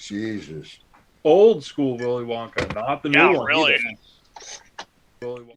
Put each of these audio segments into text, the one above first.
Jesus. Old school Willy Wonka, not the new Yeah, one really. either. Willy Wonka.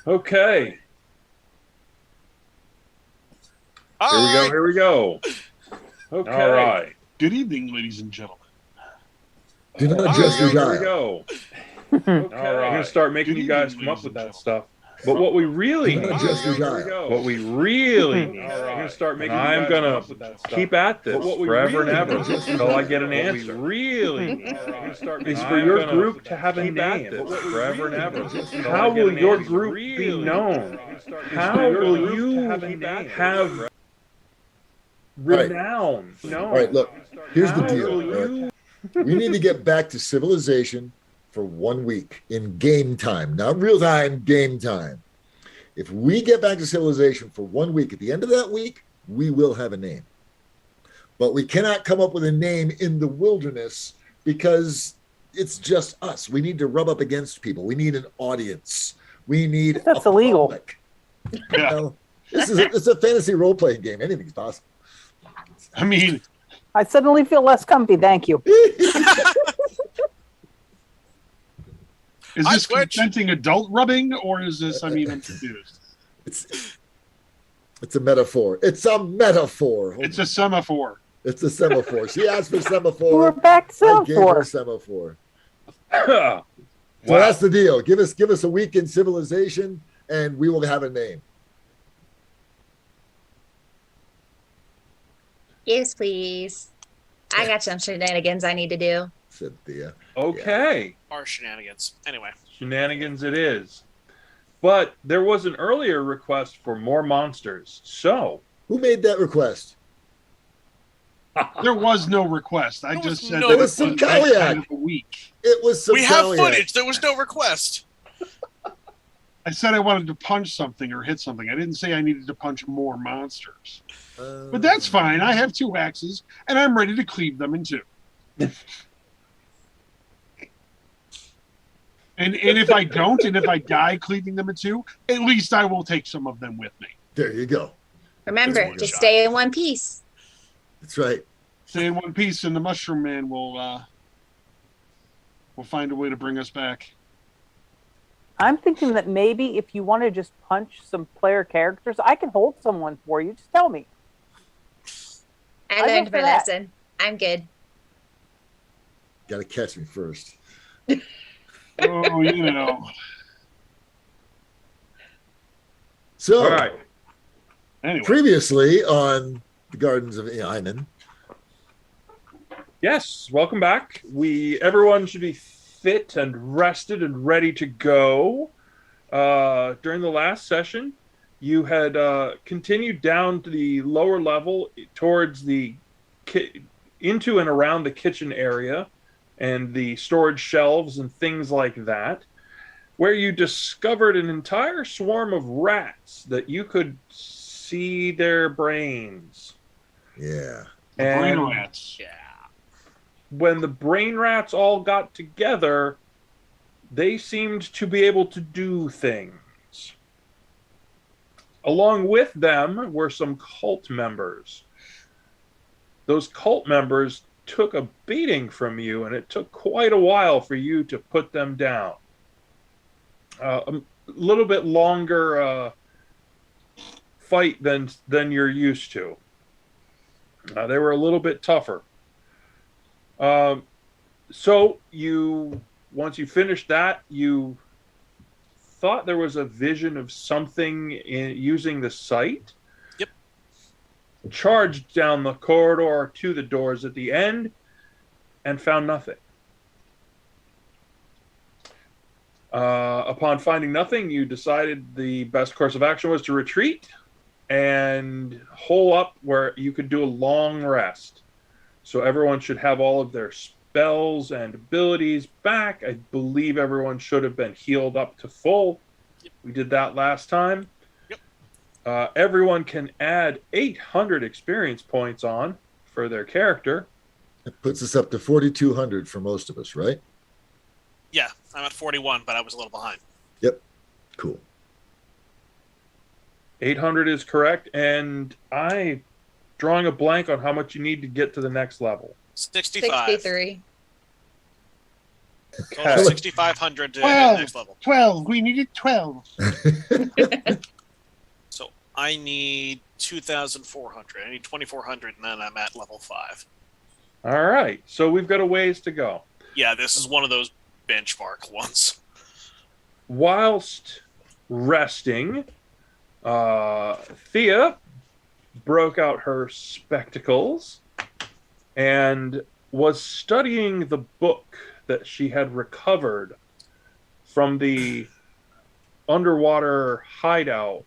Okay. Hi. Here we go. Okay. All right. Good evening, ladies and gentlemen. Do not adjust your Here we dial. go. Okay. All right. We're going to start making you guys come up with that stuff. But what we really need, adjust your dial. what we really need, we're going to start making I'm going to keep at this forever and ever until I get an answer. What we really need is for your group to have a name forever and ever. How will your group be known? How will you have renown? All right, look, here's the deal. Right? We need to get back to civilization for 1 week in game time, not real time, game time. If we get back to civilization for 1 week, at the end of that week, we will have a name. But we cannot come up with a name in the wilderness because it's just us. We need to rub up against people. We need an audience. We need That's illegal. Public. You know, it's a fantasy role-playing game. Anything's possible. I mean, I suddenly feel less comfy. Thank you. is this consenting adult rubbing, or is this? I mean, I'm confused. It's a metaphor. It's a metaphor. It's a semaphore. It's a semaphore. She asked for semaphore. We're back to I gave her semaphore. semaphore. So that's the deal. Give us a week in civilization, and we will have a name. Yes, please. I got some shenanigans I need to do. Cynthia. Okay. Our shenanigans. Anyway. Shenanigans it is. But there was an earlier request for more monsters. So. Who made that request? There was no request. I just said it was some Kaliak. Kind of a week. It was some We have Kaliak. footage. There was no request. I said I wanted to punch something or hit something. I didn't say I needed to punch more monsters. But that's fine. I have 2 axes, and I'm ready to cleave them in 2. And if I don't, and if I die cleaving them in 2, at least I will take some of them with me. There you go. Remember, to stay in one piece. That's right. Stay in one piece, and the Mushroom Man will find a way to bring us back. I'm thinking that maybe if you want to just punch some player characters, I can hold someone for you. Just tell me. I learned my lesson. I'm good. Got to catch me first. Oh, you know. So, all right. Anyway. Previously on the Gardens of Inan. Yes, welcome back. Everyone should be fit and rested and ready to go. During the last session, you had continued down to the lower level towards into and around the kitchen area and the storage shelves and things like that, where you discovered an entire swarm of rats that you could see their brains. Yeah. Brain rats. Yeah. When the brain rats all got together, they seemed to be able to do things. Along with them were some cult members. Those cult members took a beating from you, and it took quite a while for you to put them down. A little bit longer fight than you're used to. They were a little bit tougher. So once you finished that, you thought there was a vision of something using the sight. Yep. Charged down the corridor to the doors at the end and found nothing. Upon finding nothing, you decided the best course of action was to retreat and hole up where you could do a long rest. So everyone should have all of their spells and abilities back. I believe everyone should have been healed up to full. Yep. We did that last time. Yep. Everyone can add 800 experience points on for their character. That puts us up to 4,200 for most of us, right? Yeah, I'm at 41, but I was a little behind. Yep. Cool. 800 is correct, and I'm drawing a blank on how much you need to get to the next level. 65. 63. Total Okay. 6,500 to hit 12. next level. 12. We needed 12. So I need 2,400. I need 2,400, and then I'm at level 5. All right. So we've got a ways to go. Yeah, this is one of those benchmark ones. Whilst resting, Thea broke out her spectacles and was studying the book that she had recovered from the underwater hideout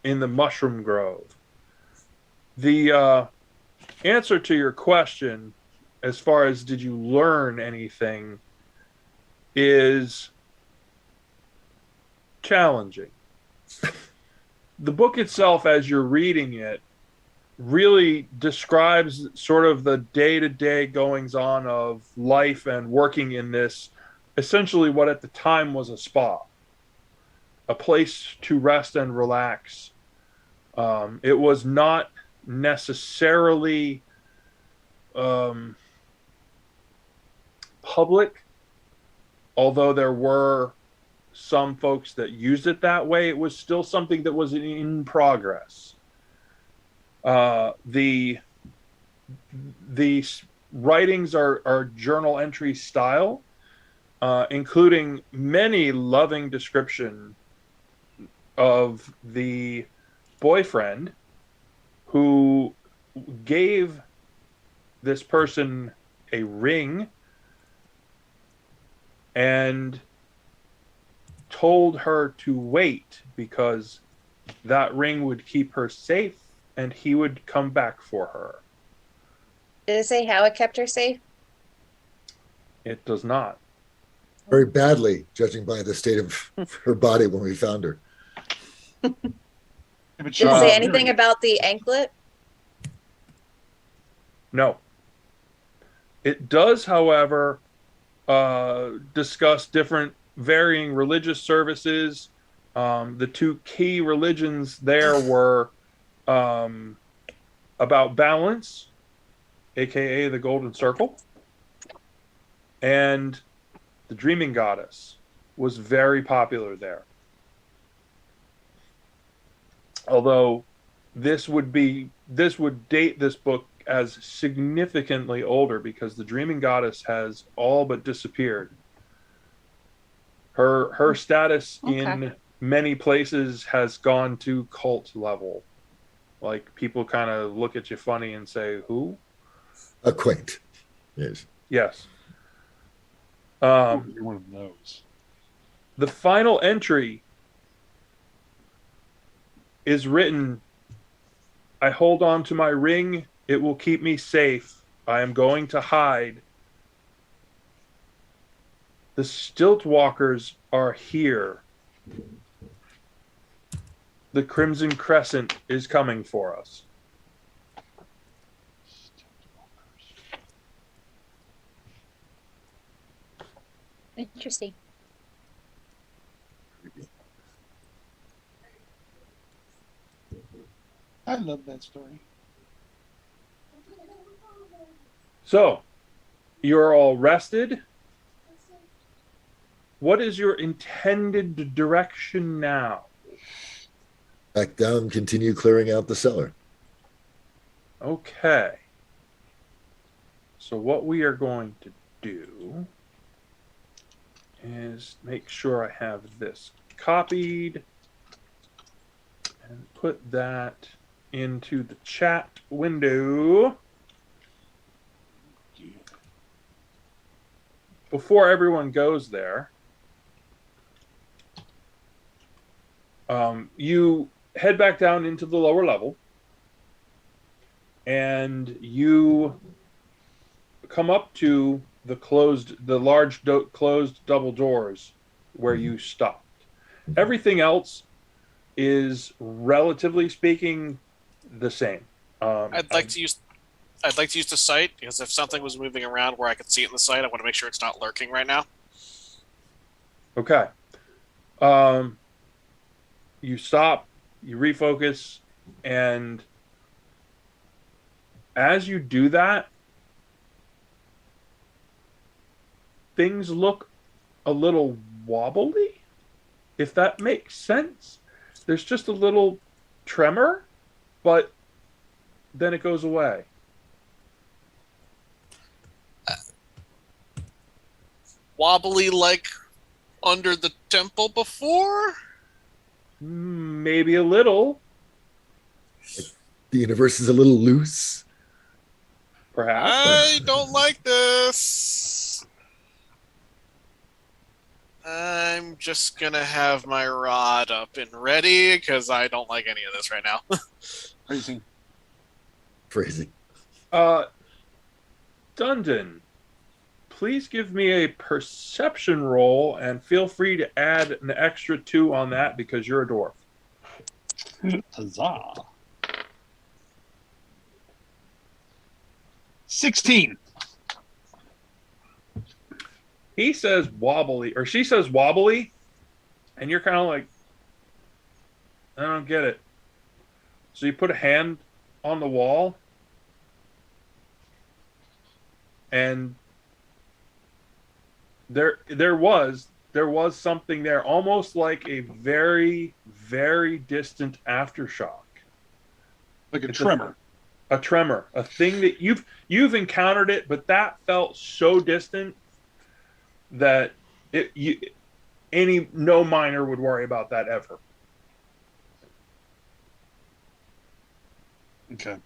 in the Mushroom Grove. The answer to your question, as far as did you learn anything, is challenging. The book itself, as you're reading it, really describes sort of the day-to-day goings-on of life and working in this, essentially what at the time was a spa, a place to rest and relax. It was not necessarily public, although there were some folks that used it that way. It was still something that was in progress. The writings are journal entry style, including many loving description of the boyfriend who gave this person a ring and told her to wait because that ring would keep her safe and he would come back for her. Did it say how it kept her safe? It does not. Very badly, judging by the state of her body when we found her. But Did it she- say anything about the anklet? No. It does, however, discuss different varying religious services. The two key religions there were about balance, aka the Golden Circle, and the Dreaming Goddess was very popular there. Although this would date this book as significantly older because the Dreaming Goddess has all but disappeared. Her status in many places has gone to cult level. Like people kind of look at you funny and say, "Who?" A quaint. Yes. Yes. You're one of those. The final entry is written, "I hold on to my ring. It will keep me safe. I am going to hide. The Stiltwalkers are here. The Crimson Crescent is coming for us." Interesting. I love that story. So, you're all rested. What is your intended direction now? Back down, continue clearing out the cellar. Okay. So what we are going to do is make sure I have this copied and put that into the chat window. Before everyone goes there, you head back down into the lower level and you come up to the large closed double doors where you stopped. Everything else is, relatively speaking, the same. I'd like to use the sight because if something was moving around where I could see it in the sight, I want to make sure it's not lurking right now. Okay. You stop, you refocus, and as you do that, things look a little wobbly, if that makes sense. There's just a little tremor, but then it goes away. Wobbly like under the temple before? Maybe a little, The universe is a little loose. perhaps. I don't like this. I'm just gonna have my rod up and ready because I don't like any of this right now. Crazy. Crazy. Dundon, please give me a perception roll, and feel free to add an extra 2 on that because you're a dwarf. Huzzah. 16. He says wobbly, or she says wobbly, and you're kind of like, I don't get it. So you put a hand on the wall, and there was something there, almost like a very, very distant aftershock. Like a tremor. A tremor, a thing that you've encountered it, but that felt so distant that no miner would worry about that ever. Okay.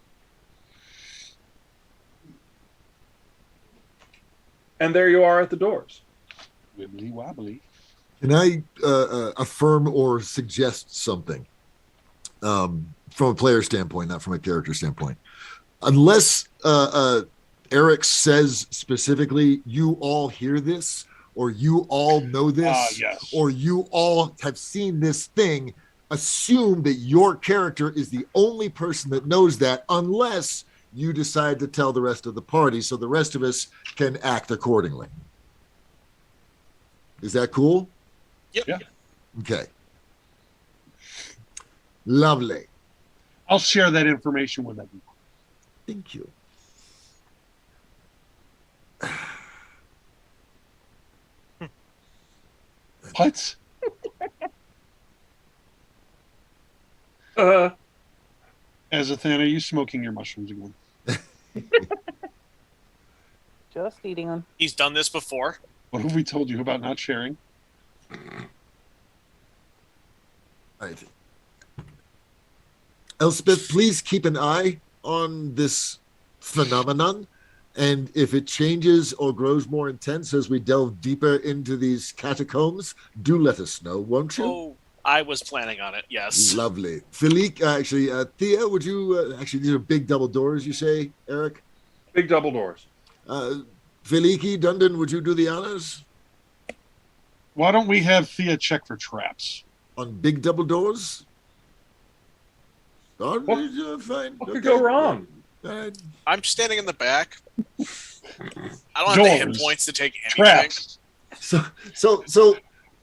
And there you are at the doors. Wibbly wobbly. Can I affirm or suggest something from a player standpoint, not from a character standpoint? Unless Eric says specifically, you all hear this, or you all know this, Yes. or you all have seen this thing, assume that your character is the only person that knows that, unless you decide to tell the rest of the party so the rest of us can act accordingly. Is that cool? Yep. Yeah. Okay. Lovely. I'll share that information with everyone. Thank you. What? Azathan, are you smoking your mushrooms again? Just eating them. He's done this before. What have we told you about not sharing? Right. Elspeth, please keep an eye on this phenomenon. And if it changes or grows more intense as we delve deeper into these catacombs, do let us know, won't you? Oh, I was planning on it, yes. Lovely. Thea, would you... these are big double doors, you say, Eric? Big double doors. Feliki, Dundon, would you do the honors? Why don't we have Thea check for traps? On big double doors? What Fine. What could go wrong? I'm standing in the back. I don't have the hit Doors. points to take anything. Traps. So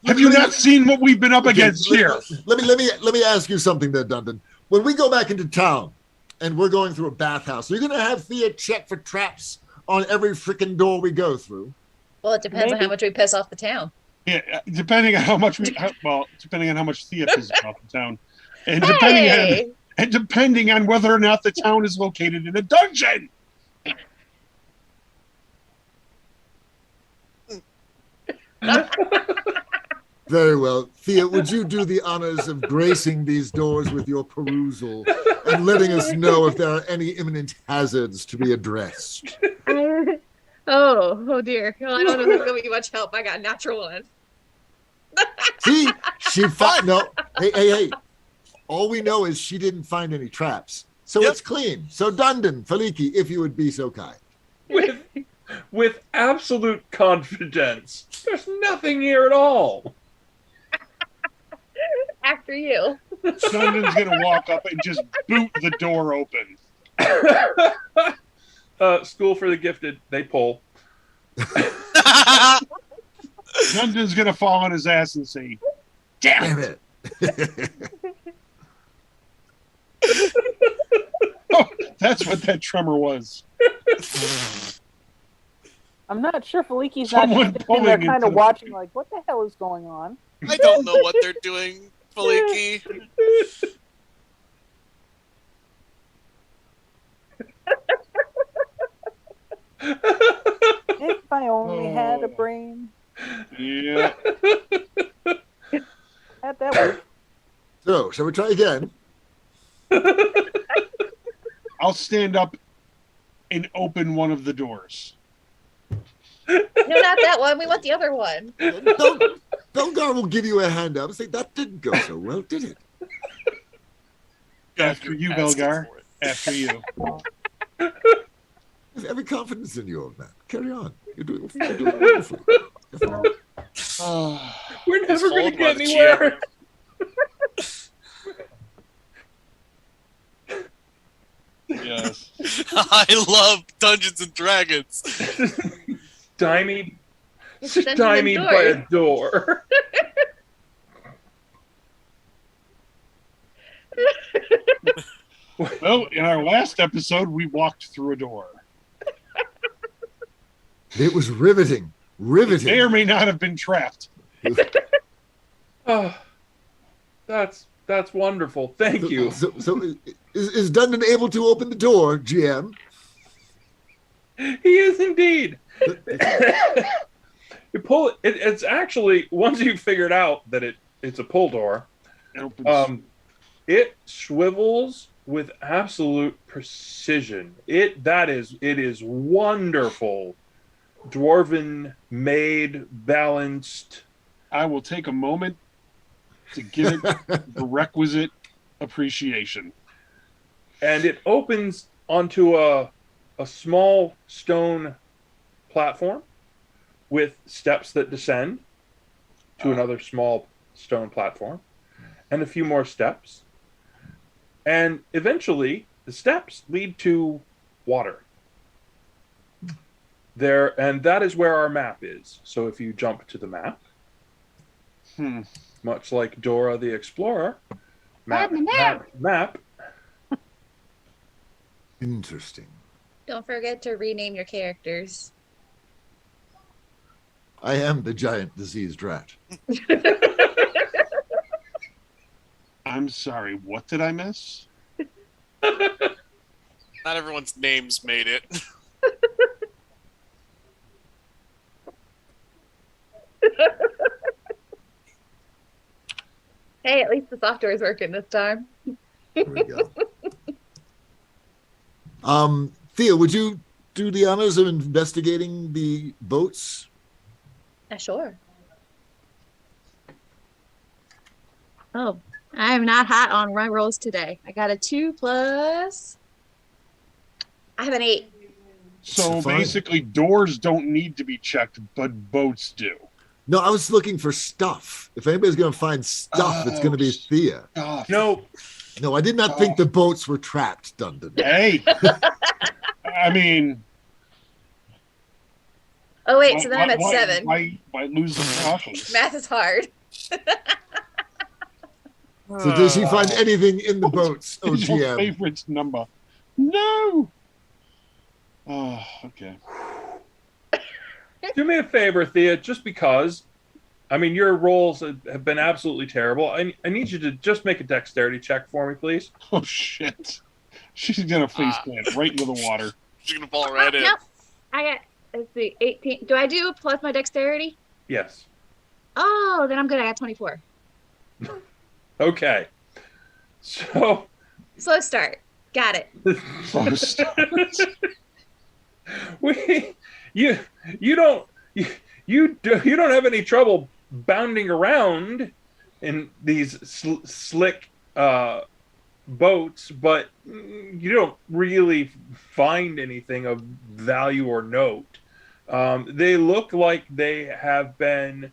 Have you not seen what we've been up against here? Let me ask you something there, Dundon. When we go back into town and we're going through a bathhouse, are you going to have Thea check for traps on every freaking door we go through? Well, it depends on Maybe. how much we piss off the town. Yeah, depending on how much Thea is off the town, and Hey! depending on whether or not the town is located in a dungeon. Very well. Thea, would you do the honors of gracing these doors with your perusal and letting us know if there are any imminent hazards to be addressed? Oh dear. Well, I don't know if that's gonna be much help. I got a natural one. See, she fought. No, hey. All we know is she didn't find any traps, so Yep. it's clean. So, Dundon, Feliki, if you would be so kind. With absolute confidence. There's nothing here at all. After you. Dundon's gonna walk up and just boot the door open. School for the Gifted, they pull. Dundon's gonna fall on his ass and say, "Damn Damn it!" it. Oh, that's what that tremor was. I'm not sure Faliki's not Someone sitting pulling there kind into of the- watching like, what the hell is going on? I don't know what they're doing, Faliki. If I only had a Oh. brain. Yeah. Had that work. So, shall we try again? I'll stand up and open one of the doors. No, not that one. We want the other one. Belgar will give you a hand up and say, that didn't go so well, did it? After you, Asking Belgar. for it. After you. I have every confidence in you, old man. Carry on. You're doing wonderfully. Oh, We're He's never going to fooled by get the anywhere. yes. I love Dungeons and Dragons. Stymied, It's Dungeons and stymied by a door. Well, in our last episode, we walked through a door. It was riveting. Riveting. May or may not have been trapped. Oh, that's wonderful. Thank you. So is Dundon able to open the door, GM? He is indeed. You pull it. It's actually once you've figured out that it's a pull door. It opens. It swivels with absolute precision. It is wonderful, dwarven made, balanced. I will take a moment to give it the requisite appreciation. And it opens onto a small stone platform with steps that descend to another small stone platform and a few more steps. And eventually the steps lead to water. There, and that is where our map is. So if you jump to the map, much like Dora the Explorer, map. Interesting. Don't forget to rename your characters. I am the giant diseased rat. I'm sorry, what did I miss? Not everyone's names made it. Hey, at least the software is working this time. There we go. Thea, would you do the honors of investigating the boats? Sure. Oh, I'm not hot on my rolls today. I got a 2 plus. I have an 8. So Fine. basically, doors don't need to be checked, but boats do. No, I was looking for stuff. If anybody's going to find stuff, it's going to be Thea. No, No, I did not think the boats were trapped, Dundon. Hey, I mean, Oh, wait, so then I'm at 7. Why lose the process? Math is hard. So did she find anything in the boats, It's your OGM? favorite number. No. Oh, okay. do me a favor, Thea, just because. I mean, your rolls have been absolutely terrible. I need you to just make a dexterity check for me, please. Oh shit. She's gonna face plant right into the water. She's gonna fall right in. Nope. I got, let's see, 18. Do I do plus my dexterity? Yes. Oh, then I'm good. I got 24. Okay. So Slow start. Got it. First. you don't have any trouble bounding around in these slick boats, but you don't really find anything of value or note. They look like they have been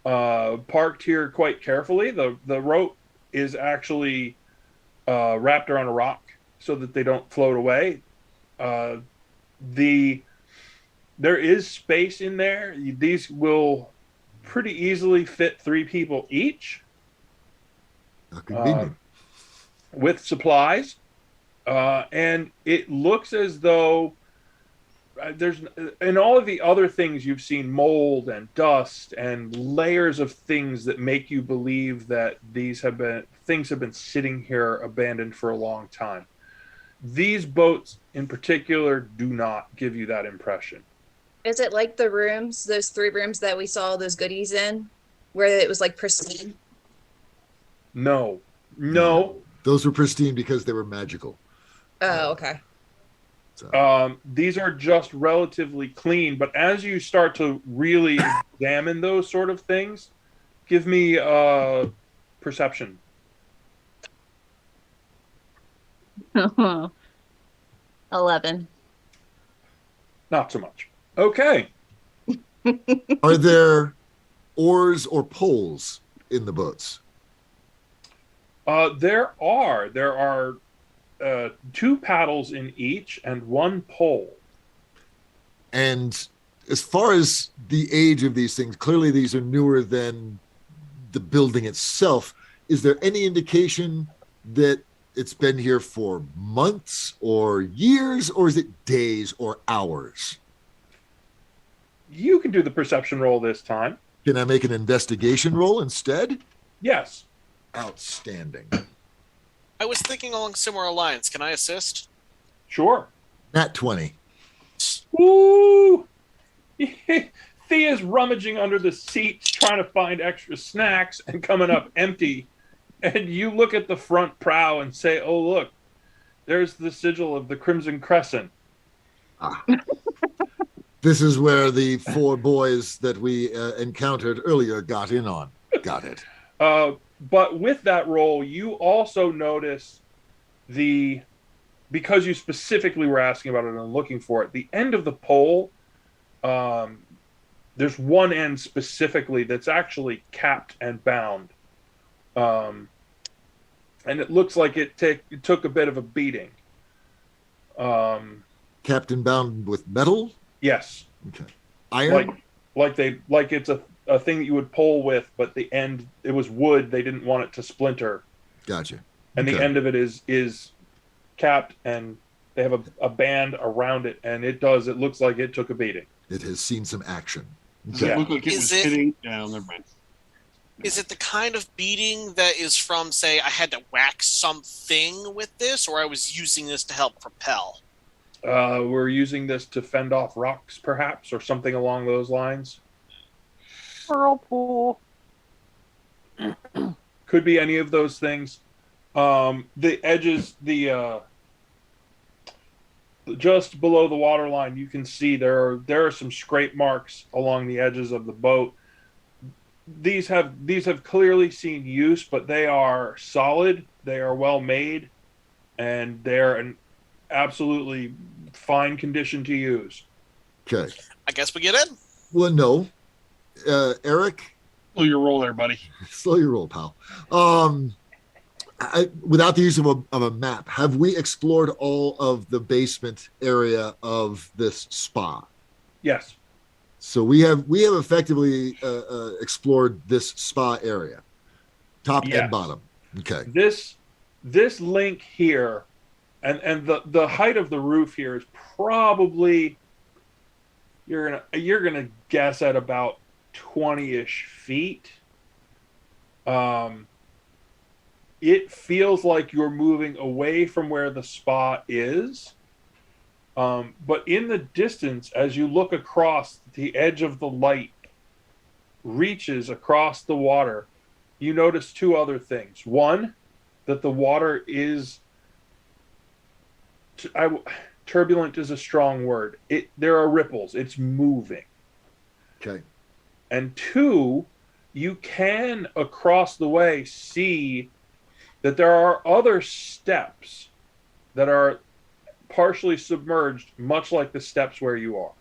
parked here quite carefully. The rope is actually wrapped around a rock so that they don't float away. There is space in there. These will pretty easily fit 3 people each. How convenient. With supplies. And it looks as though there's in all of the other things you've seen mold and dust and layers of things that make you believe that things have been sitting here abandoned for a long time. These boats in particular do not give you that impression. Is it like the rooms, those 3 rooms that we saw those goodies in, where it was like pristine? No. Those were pristine because they were magical. Oh, okay. So. These are just relatively clean, but as you start to really examine those sort of things, give me perception. 11. Not so much. Okay. Are there oars or poles in the boats? There are 2 paddles in each and 1 pole. And as far as the age of these things, clearly these are newer than the building itself. Is there any indication that it's been here for months or years, or is it days or hours? You can do the perception roll this time. Can I make an investigation roll instead? Yes. Outstanding. I was thinking along similar lines. Can I assist? Sure. Nat 20. Woo! Thea's rummaging under the seats trying to find extra snacks and coming up empty. And you look at the front prow and say, oh, look, there's the sigil of the Crimson Crescent. This is where the 4 boys that we encountered earlier got in on. Got it. But with that roll, you also notice because you specifically were asking about it and looking for it, the end of the pole, there's one end specifically that's actually capped and bound. And it looks like it took a bit of a beating. Capped and bound with metal? Yes. Okay. Iron? Like it's a thing that you would pull with, but the end, it was wood. They didn't want it to splinter. Gotcha. And the end of it is capped, and they have a band around it, and it looks like it took a beating. It has seen some action. Does it look like it was hitting? Yeah, never mind. Is it the kind of beating that is from, say, I had to whack something with this, or I was using this to help propel? We're using this to fend off rocks, perhaps, or something along those lines. Whirlpool. Could be any of those things. The edges, just below the water line, you can see there are some scrape marks along the edges of the boat. These have clearly seen use, but they are solid. They are well made, and they're in absolutely fine condition to use. Okay. I guess we get in. Well, no. Eric? Slow your roll there, buddy. Slow your roll, pal. Without the use of a map, have we explored all of the basement area of this spa? Yes. So we have effectively explored this spa area, top and bottom. Okay. This link here, and the height of the roof here is probably you're gonna guess at about 20-ish feet. It feels like you're moving away from where the spa is. But in the distance, as you look across, the edge of the light reaches across the water. You notice 2 other things. One, that the water is turbulent is a strong word. There are ripples. It's moving. Okay. And 2, you can across the way see that there are other steps that are partially submerged, much like the steps where you are.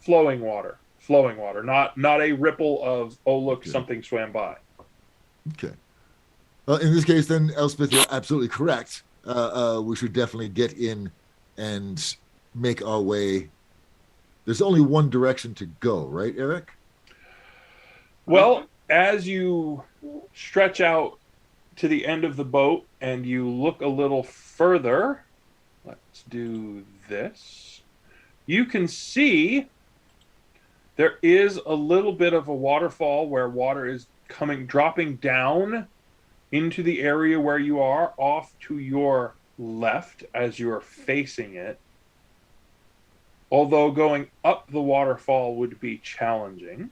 Flowing water, not a ripple of, oh, look, something swam by. Okay. Well, in this case, then, Elspeth, you're absolutely correct. We should definitely get in and make our way. There's only one direction to go, right, Eric? Well, as you stretch out to the end of the boat and you look a little further, let's do this. You can see there is a little bit of a waterfall where water is dropping down into the area where you are, off to your left as you are facing it. Although going up the waterfall would be challenging.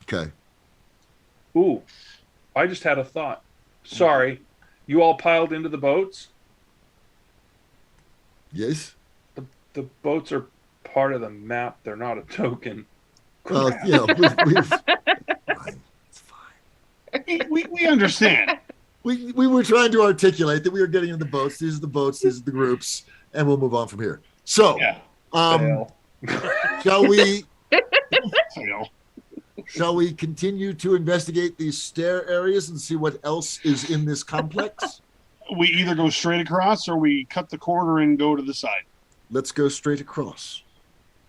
Okay. Ooh, I just had a thought. Sorry, you all piled into the boats? Yes. The boats are part of the map. They're not a token. Well, we've it's fine. We understand. We were trying to articulate that we were getting in the boats. These are the boats. These are the groups, and we'll move on from here. So, shall we? Shall we continue to investigate these stair areas and see what else is in this complex? We either go straight across or we cut the corner and go to the side. Let's go straight across.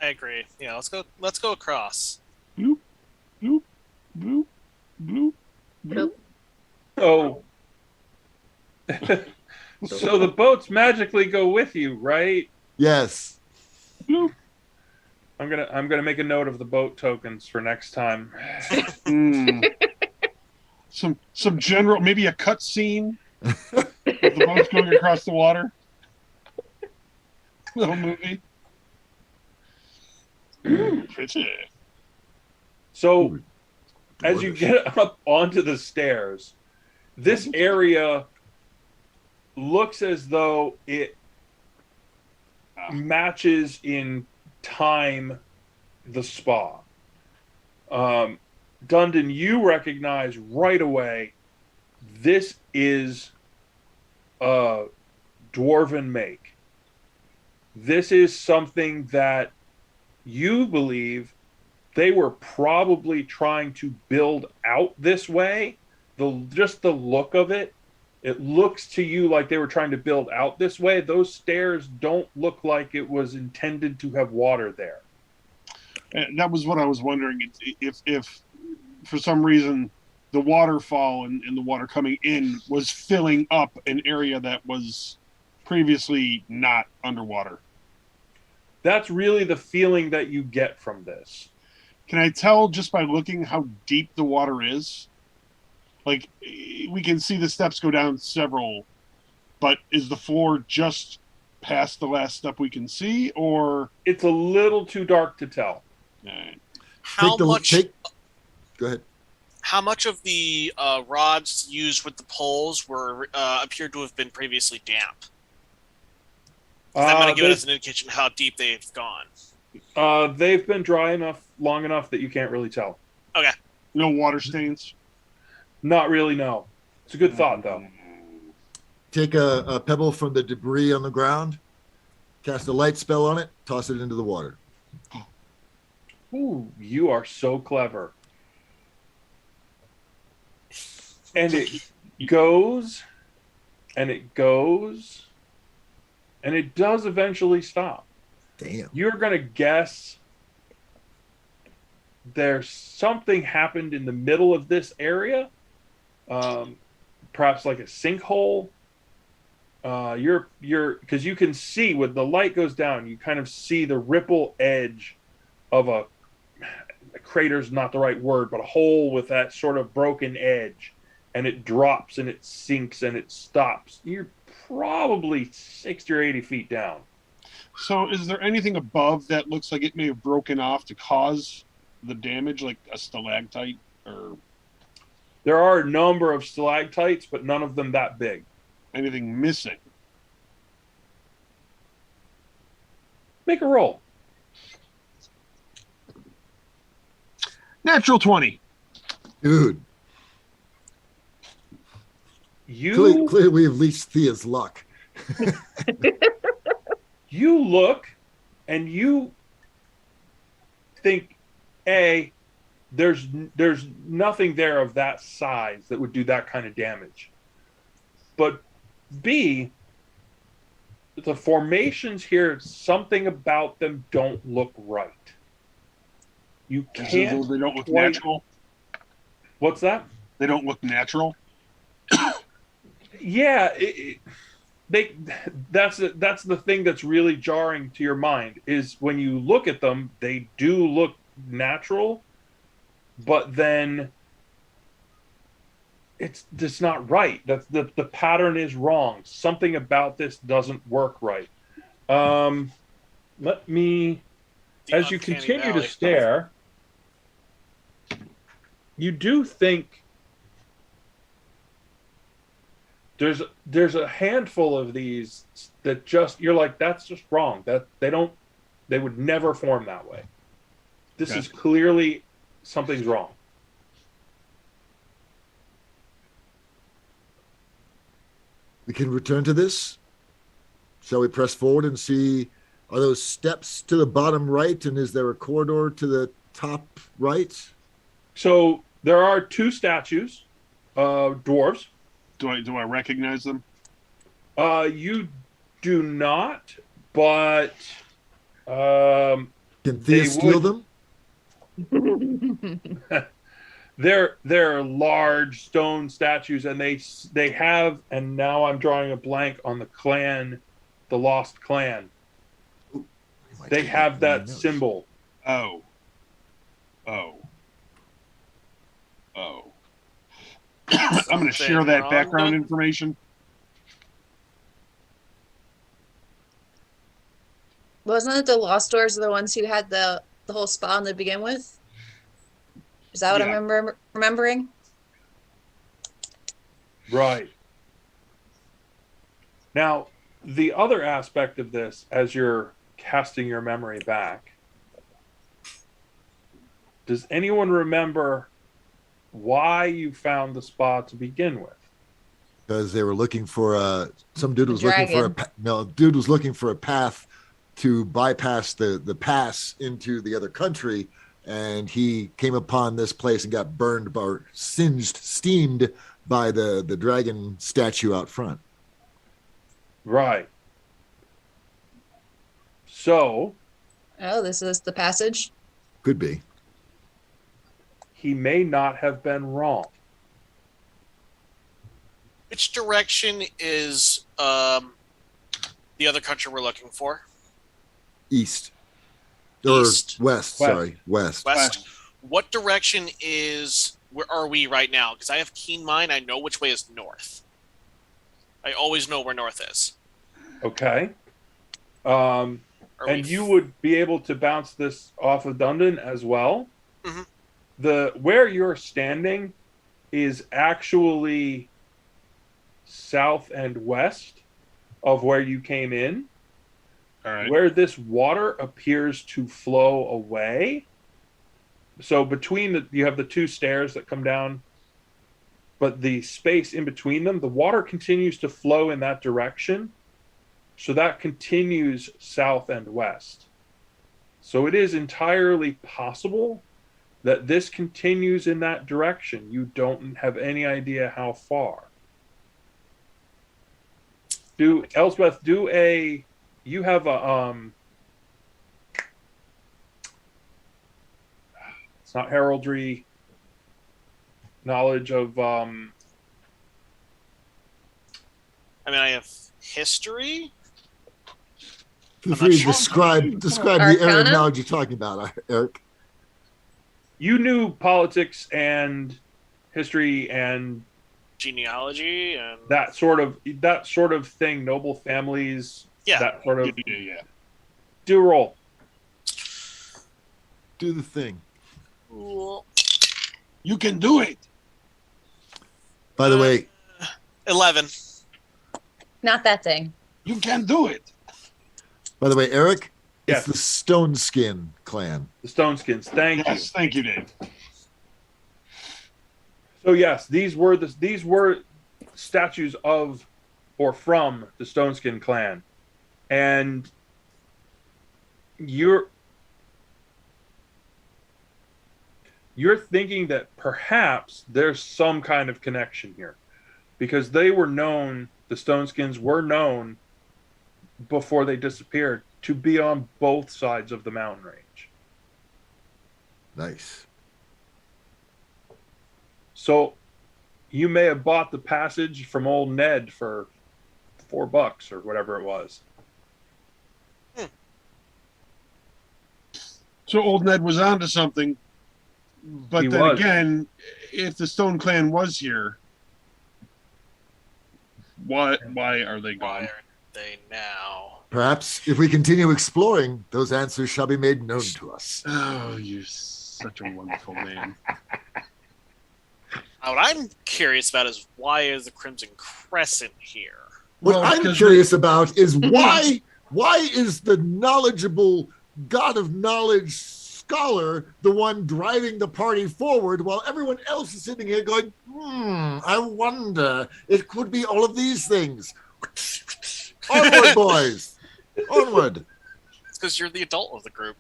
I agree. Yeah, let's go across. Bloop, bloop, bloop, bloop, bloop. Oh. So the boats magically go with you, right? Yes. Bloop. I'm gonna make a note of the boat tokens for next time. Some general, maybe a cut scene of the boats going across the water. Little movie. Ooh, pretty. So, as you get up onto the stairs, this area looks as though it matches in time the spa. Dundon, you recognize right away this is a Dwarven make. This is something that you believe they were probably trying to build out this way. Just the look of it, it looks to you like they were trying to build out this way. Those stairs don't look like it was intended to have water there. And that was what I was wondering. If for some reason the waterfall and the water coming in was filling up an area that was previously not underwater. That's really the feeling that you get from this. Can I tell just by looking how deep the water is? Like, we can see the steps go down several, but is the floor just past the last step we can see, or? It's a little too dark to tell. Go ahead. How much of the rods used with the poles appeared to have been previously damp? That might give us an indication how deep they've gone. They've been dry enough, long enough that you can't really tell. Okay. No water stains? Not really, no. It's a good thought, though. Take a pebble from the debris on the ground, cast a light spell on it, toss it into the water. Ooh, you are so clever. And it goes, and it goes, and it does eventually stop. Damn. You're going to guess there's something happened in the middle of this area, perhaps like a sinkhole. Because you can see when the light goes down, you kind of see the ripple edge of a crater's not the right word, but a hole with that sort of broken edge, and it drops and it sinks and it stops. You're probably 60 or 80 feet down. So is there anything above that looks like it may have broken off to cause the damage, like a stalactite? Or there are a number of stalactites, but none of them that big. Anything missing? Make a roll. Natural 20. Dude. Clearly we have leached Thea's luck. You look and you think, A, there's nothing there of that size that would do that kind of damage. But B, the formations here, something about them don't look right. You can't. They don't look natural. What's that? They don't look natural. Yeah, that's the thing that's really jarring to your mind is when you look at them, they do look natural, but then it's just not right. The pattern is wrong. Something about this doesn't work right. Let me, The as you uncanny continue to valley. stare, you do think there's a handful of these that just you're like, that's just wrong. That they would never form that way. This is clearly something's wrong. We can return to this. Shall we press forward and see, are those steps to the bottom right, and is there a corridor to the top right? So there are two statues, dwarves. Do I recognize them? You do not, but Can Thea steal them? They're large stone statues, and they have, and now I'm drawing a blank on the clan, the Lost Clan. They have that symbol. Oh. I'm going to share that background information. Wasn't it the Lost Doors are the ones who had the whole spawn to begin with? Is that what I'm remembering? Right. Now, the other aspect of this, as you're casting your memory back, does anyone remember why you found the spa to begin with? Because they were looking for some dude was looking for dude was looking for a path to bypass the pass into the other country, and he came upon this place and got burned or steamed by the dragon statue out front. Right. So. Oh, this is the passage? Could be. He may not have been wrong. Which direction is the other country we're looking for? East. East. Or west. Sorry, west. West. What direction where are we right now? Because I have keen mind. I know which way is north. I always know where north is. Okay. And you would be able to bounce this off of Dundon as well. Mm-hmm. Where you're standing is actually south and west of where you came in. All right. Where this water appears to flow away. So between you have the two stairs that come down, but the space in between them, the water continues to flow in that direction. So that continues south and west. So it is entirely possible that this continues in that direction. You don't have any idea how far. Elspeth, you have a it's not heraldry, knowledge of I mean, I have history. Feel free to describe the area of knowledge you're talking about, Eric. You knew politics and history and genealogy and that sort of thing, noble families. Yeah. That sort of. Yeah. Do a roll. Do the thing. Cool. You can do it. By the way, 11. Not that thing. You can do it. By the way, Eric, yes. It's the Stone Skin clan. The Stone Skins. Thank you. Yes, thank you, Dave. So yes, these were statues of or from the Stone Skin clan, and you're thinking that perhaps there's some kind of connection here, because they were known. The Stone Skins were known before they disappeared to be on both sides of the mountain range. Nice. So you may have bought the passage from old Ned for $4 or whatever it was. So old Ned was onto something. But He then was. again, if the Stone Clan was here, why are they Why gone? are they now? Perhaps if we continue exploring, those answers shall be made known to us. Oh, you're such a wonderful man. What I'm curious about is why is the Crimson Crescent here? What Well, I'm because curious about is why is the knowledgeable God of knowledge scholar the one driving the party forward while everyone else is sitting here going, I wonder. It could be all of these things. Onward, boys. Onward. It's because you're the adult of the group.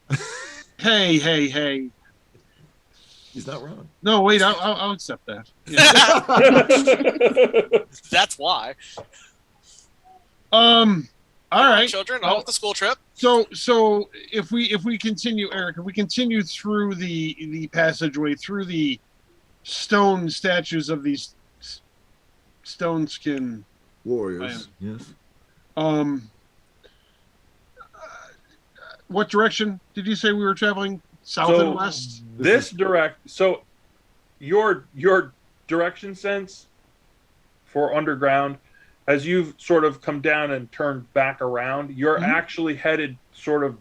Hey. He's not wrong. No, wait, I'll accept that. Yeah. That's why. All right. Children, on with the school trip. So if we continue, Eric, if we continue through the passageway, through the stone statues of these stone skin Warriors. Yes. What direction did you say we were traveling? South and west? So your direction sense for underground, as you've sort of come down and turned back around, you're actually headed sort of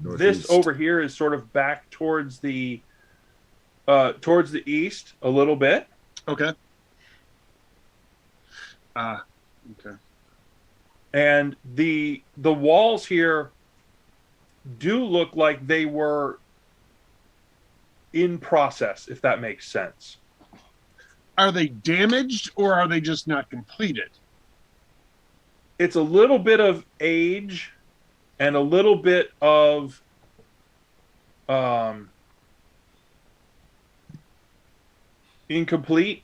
Northeast. This over here is sort of back towards the east a little bit. Okay. Okay. And the walls here do look like they were in process, if that makes sense. Are they damaged or are they just not completed? It's a little bit of age and a little bit of incomplete.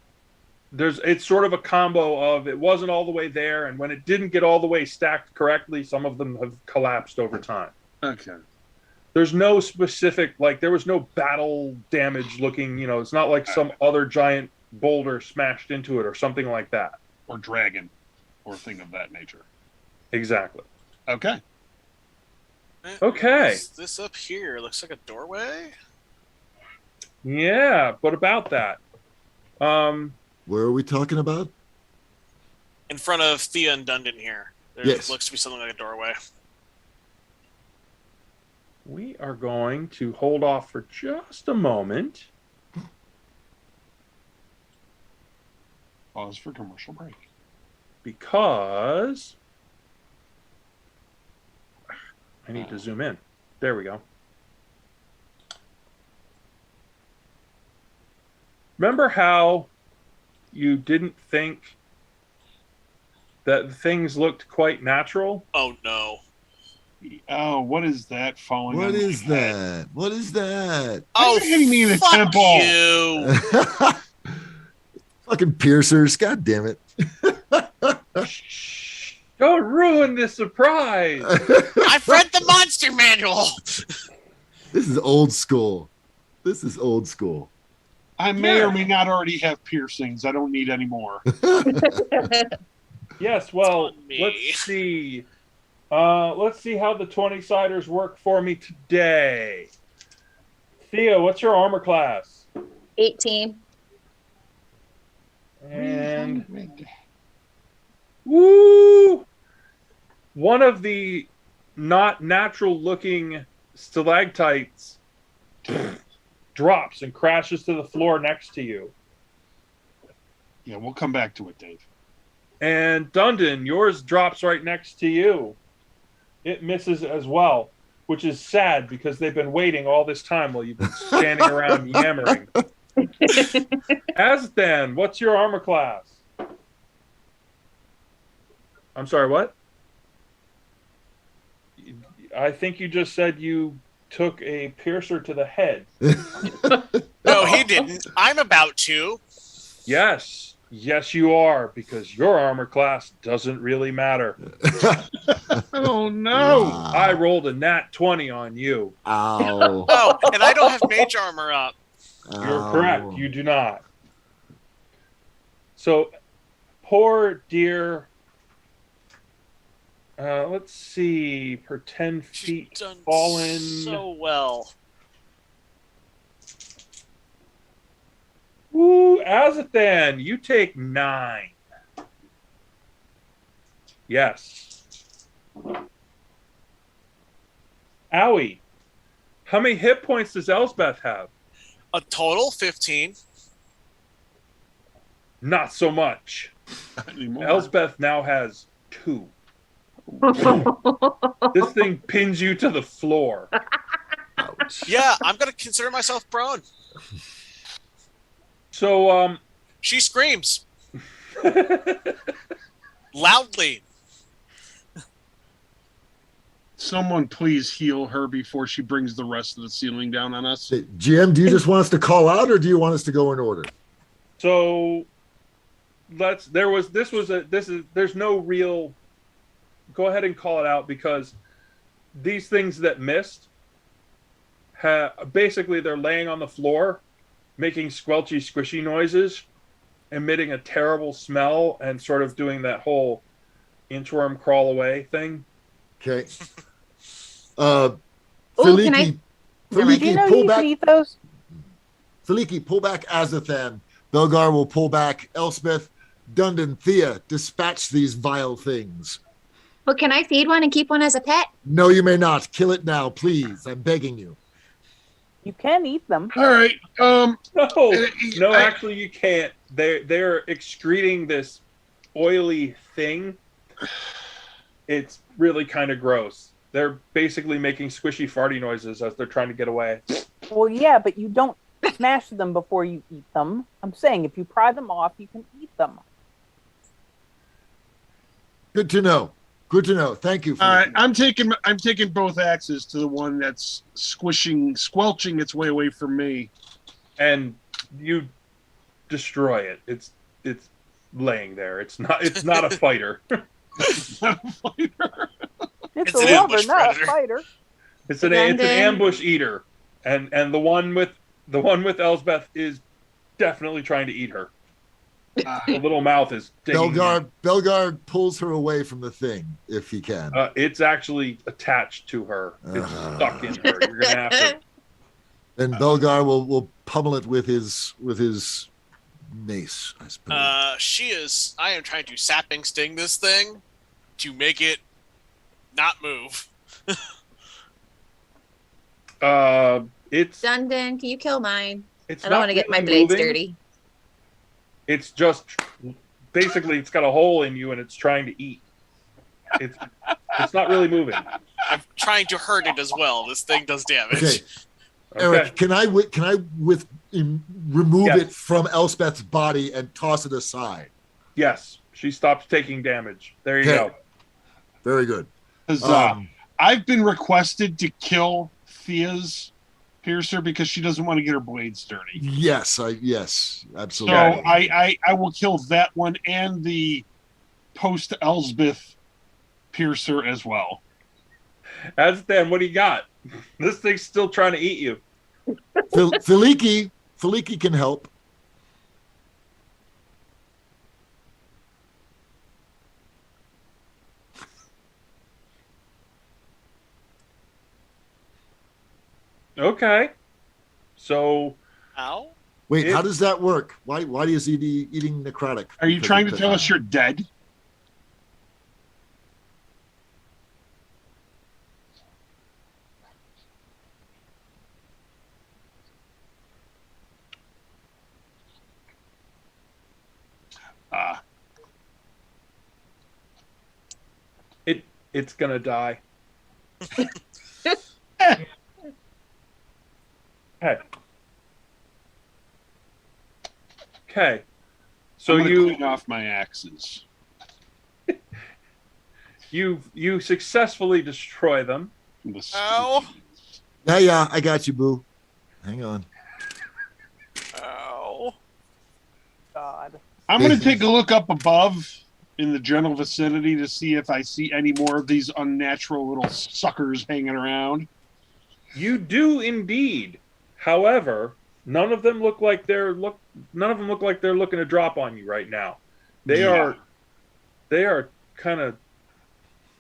It's sort of a combo of it wasn't all the way there, and when it didn't get all the way stacked correctly, some of them have collapsed over time. Okay. There's no specific, there was no battle damage looking, it's not like some other giant boulder smashed into it or something like that. Or dragon or thing of that nature. Exactly. Okay. Okay. This up here looks like a doorway. Yeah, what about that? Where are we talking about? In front of Thea and Dundon here. There looks to be something like a doorway. We are going to hold off for just a moment. Pause for commercial break. Because I need to zoom in. There we go. Remember how you didn't think that things looked quite natural? Oh, no. Oh, what is that falling What on is my head? that? What is that? Oh, You're hitting me in the fuck temple. you. Fucking piercers. God damn it. Don't ruin this surprise. I've read the monster manual. This is old school. This is old school. I may or may not already have piercings. I don't need any more. Yes, well, on me. let's see. Let's see how the 20-siders work for me today. Theo, what's your armor class? 18. And woo! One of the not natural-looking stalactites drops and crashes to the floor next to you. Yeah, we'll come back to it, Dave. And Dundon, yours drops right next to you. It misses as well, which is sad because they've been waiting all this time while you've been standing around yammering. Azthan, what's your armor class? I'm sorry, what? I think you just said you took a piercer to the head. No, he didn't. I'm about to. Yes. Yes, you are, because your armor class doesn't really matter. Oh, no. Wow. I rolled a nat 20 on you. Ow. Oh, and I don't have mage armor up. You're correct. You do not. So, poor dear. Let's see. Per 10 feet Done fallen. so well. Woo, Azathan, you take 9. Yes. Owie, how many hit points does Elsbeth have? A total 15. Not so much. Not anymore. Elsbeth now has 2. This thing pins you to the floor. Ouch. Yeah, I'm gonna consider myself prone. So, She screams loudly. Someone please heal her before she brings the rest of the ceiling down on us. Hey, GM, do you just want us to call out, or do you want us to go in order? So there's no real, go ahead and call it out, because these things that missed basically they're laying on the floor making squelchy squishy noises, emitting a terrible smell, and sort of doing that whole inchworm crawl away thing. Okay. can Feliki, Do you know pull you back. can eat those? Feliki, pull back Azathan. Belgar will pull back Elspeth. Dundon, Thea, dispatch these vile things. Well, can I feed one and keep one as a pet? No, you may not. Kill it now, please. I'm begging you. You can eat them. All right. No, I- actually you can't. They're excreting this oily thing. It's really kind of gross. They're basically making squishy farty noises as they're trying to get away. Well, yeah, but you don't smash them before you eat them. I'm saying if you pry them off, you can eat them. Good to know. Good to know. Thank you. All right, Feliki. I'm taking both axes to the one that's squelching its way away from me. And you destroy it. It's laying there. It's not a fighter. It's It's a an lover, ambush not predator. a fighter. It's an London. ambush eater. And the one with Elsbeth is definitely trying to eat her. The little mouth is digging. Belgar pulls her away from the thing if he can. It's actually attached to her. It's stuck in her. You're gonna have to. And Belgar will pummel it with his mace, I suppose. I am trying to sapping sting this thing to make it not move. It's Dundon, can you kill mine? it's I don't not want to get my really blades moving. dirty. It's just basically it's got a hole in you and it's trying to eat. It's not really moving. I'm trying to hurt it as well. This thing does damage. Okay, Eric, can I remove Yes. it from Elspeth's body and toss it aside? Yes, she stops taking damage. There you Okay. go. Very good. Huzzah. I've been requested to kill Thea's piercer because she doesn't want to get her blades dirty. Yes, So absolutely. I will kill that one and the post Elsbeth piercer as well. Azathan, what do you got? This thing's still trying to eat you. Feliki can help. Okay. So Ow. Wait, If- how does that work? Why is he eating necrotic? Are you Because trying of to the- tell us you're dead? it's gonna die. Okay. So I'm gonna you clean off my axes. you successfully destroy them. Ow. Yeah, I got you, boo. Hang on. Ow. God. I'm going to take a look up above in the general vicinity to see if I see any more of these unnatural little suckers hanging around. You do indeed. However, None of them look like they're looking to drop on you right now. They Yeah. are kind of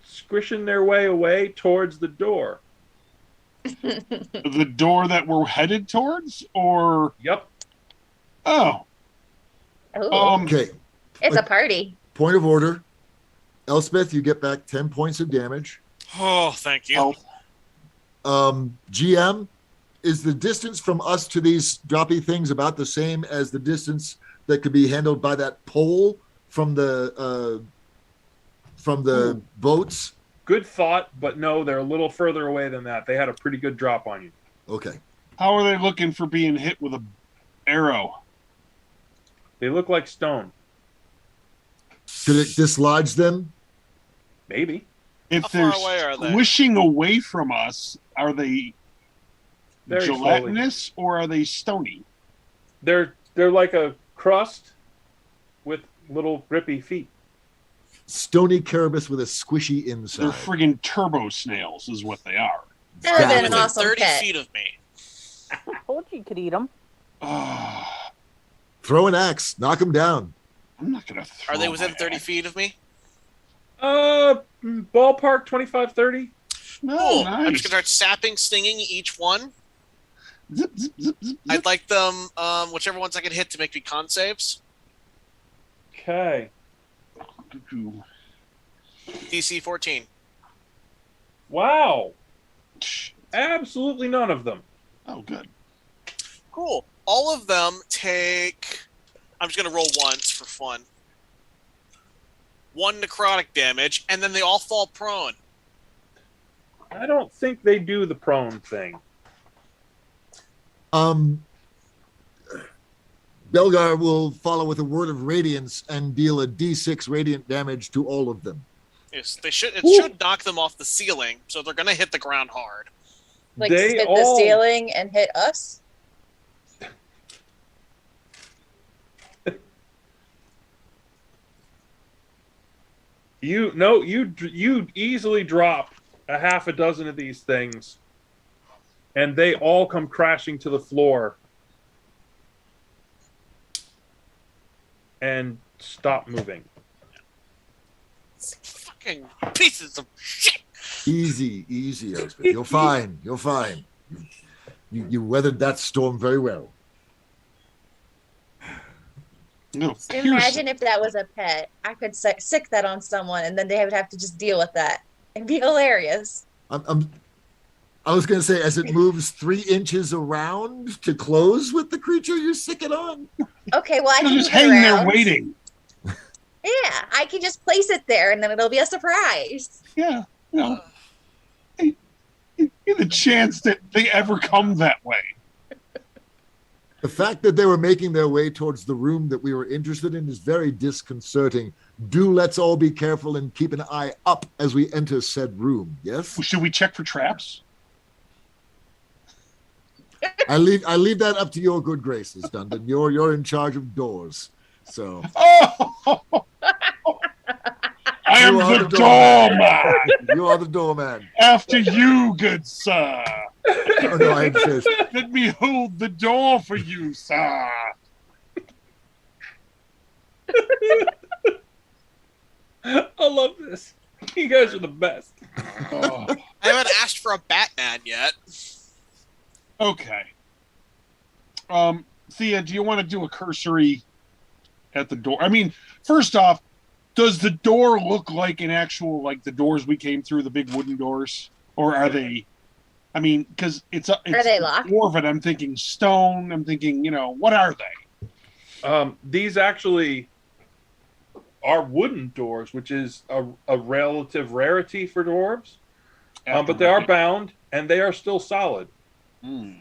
squishing their way away towards the door. The door that we're headed towards, or Yep. oh, Ooh, Okay. it's a party. Point of order. Elspeth, you get back 10 points of damage. Oh, thank you. oh, GM, is the distance from us to these droppy things about the same as the distance that could be handled by that pole from the boats? Good thought, but no, they're a little further away than that. They had a pretty good drop on you. Okay. how are they looking for being hit with a arrow? They look like stone. Could it dislodge them? Maybe. If How they're far away are they? squishing away from us, are they Very slowly. gelatinous or are they stony? They're like a crust with little grippy feet. Stony Carabus with a squishy inside. They're friggin' turbo snails, is what they are. That would have been an Within awesome 30 pet. feet of me. I told you could eat them. Ah, Throw an axe. Knock them down. I'm not gonna throw Are they within my 30 axe. feet of me? Ballpark 25, 30. No, Cool. nice. I'm just gonna start sapping, stinging each one. Zip, zip, zip, zip, zip. I'd like them, whichever ones I can hit to make me con saves. Okay. DC 14. Wow. Absolutely none of them. Oh, good. Cool. All of them take. I'm just gonna roll once for fun. 1 necrotic damage, and then they all fall prone. I don't think they do the prone thing. Belgar will follow with a word of radiance and deal a d6 radiant damage to all of them. Yes, they should. It Ooh. should knock them off the ceiling, so they're gonna hit the ground hard. Like They hit all- the ceiling and hit us. You easily drop a half a dozen of these things, and they all come crashing to the floor and stop moving. Fucking pieces of shit. Easy, Elspeth. You're fine. You're fine. You weathered that storm very well. No, Imagine if that was a pet. I could sick that on someone, and then they would have to just deal with that. It'd be hilarious. I was going to say, as it moves 3 inches around to close with the creature you sick it on. Okay, well I They'll can just move it hang there around. waiting. Yeah, I can just place it there, and then it'll be a surprise. Yeah, no. The chance that they ever come that way. The fact that they were making their way towards the room that we were interested in is very disconcerting. Do let's all be careful and keep an eye up as we enter said room. Yes? Should we check for traps? I leave that up to your good graces, Dundon. You're in charge of doors. So Oh! I am You are the the doorman. you are the doorman. After you, good sir. Oh no, I insist. Let me hold the door for you, sir. I love this. You guys are the best. Oh, I haven't asked for a Batman yet. okay. Thea, do you want to do a cursory at the door? I mean, first off, does the door look like an actual, like the doors we came through, the big wooden doors? Or are they, I mean, because it's Are they locked? Dwarven, I'm thinking stone, I'm thinking, what are they? These actually are wooden doors, which is a relative rarity for dwarves. But they are bound, and they are still solid. Hmm.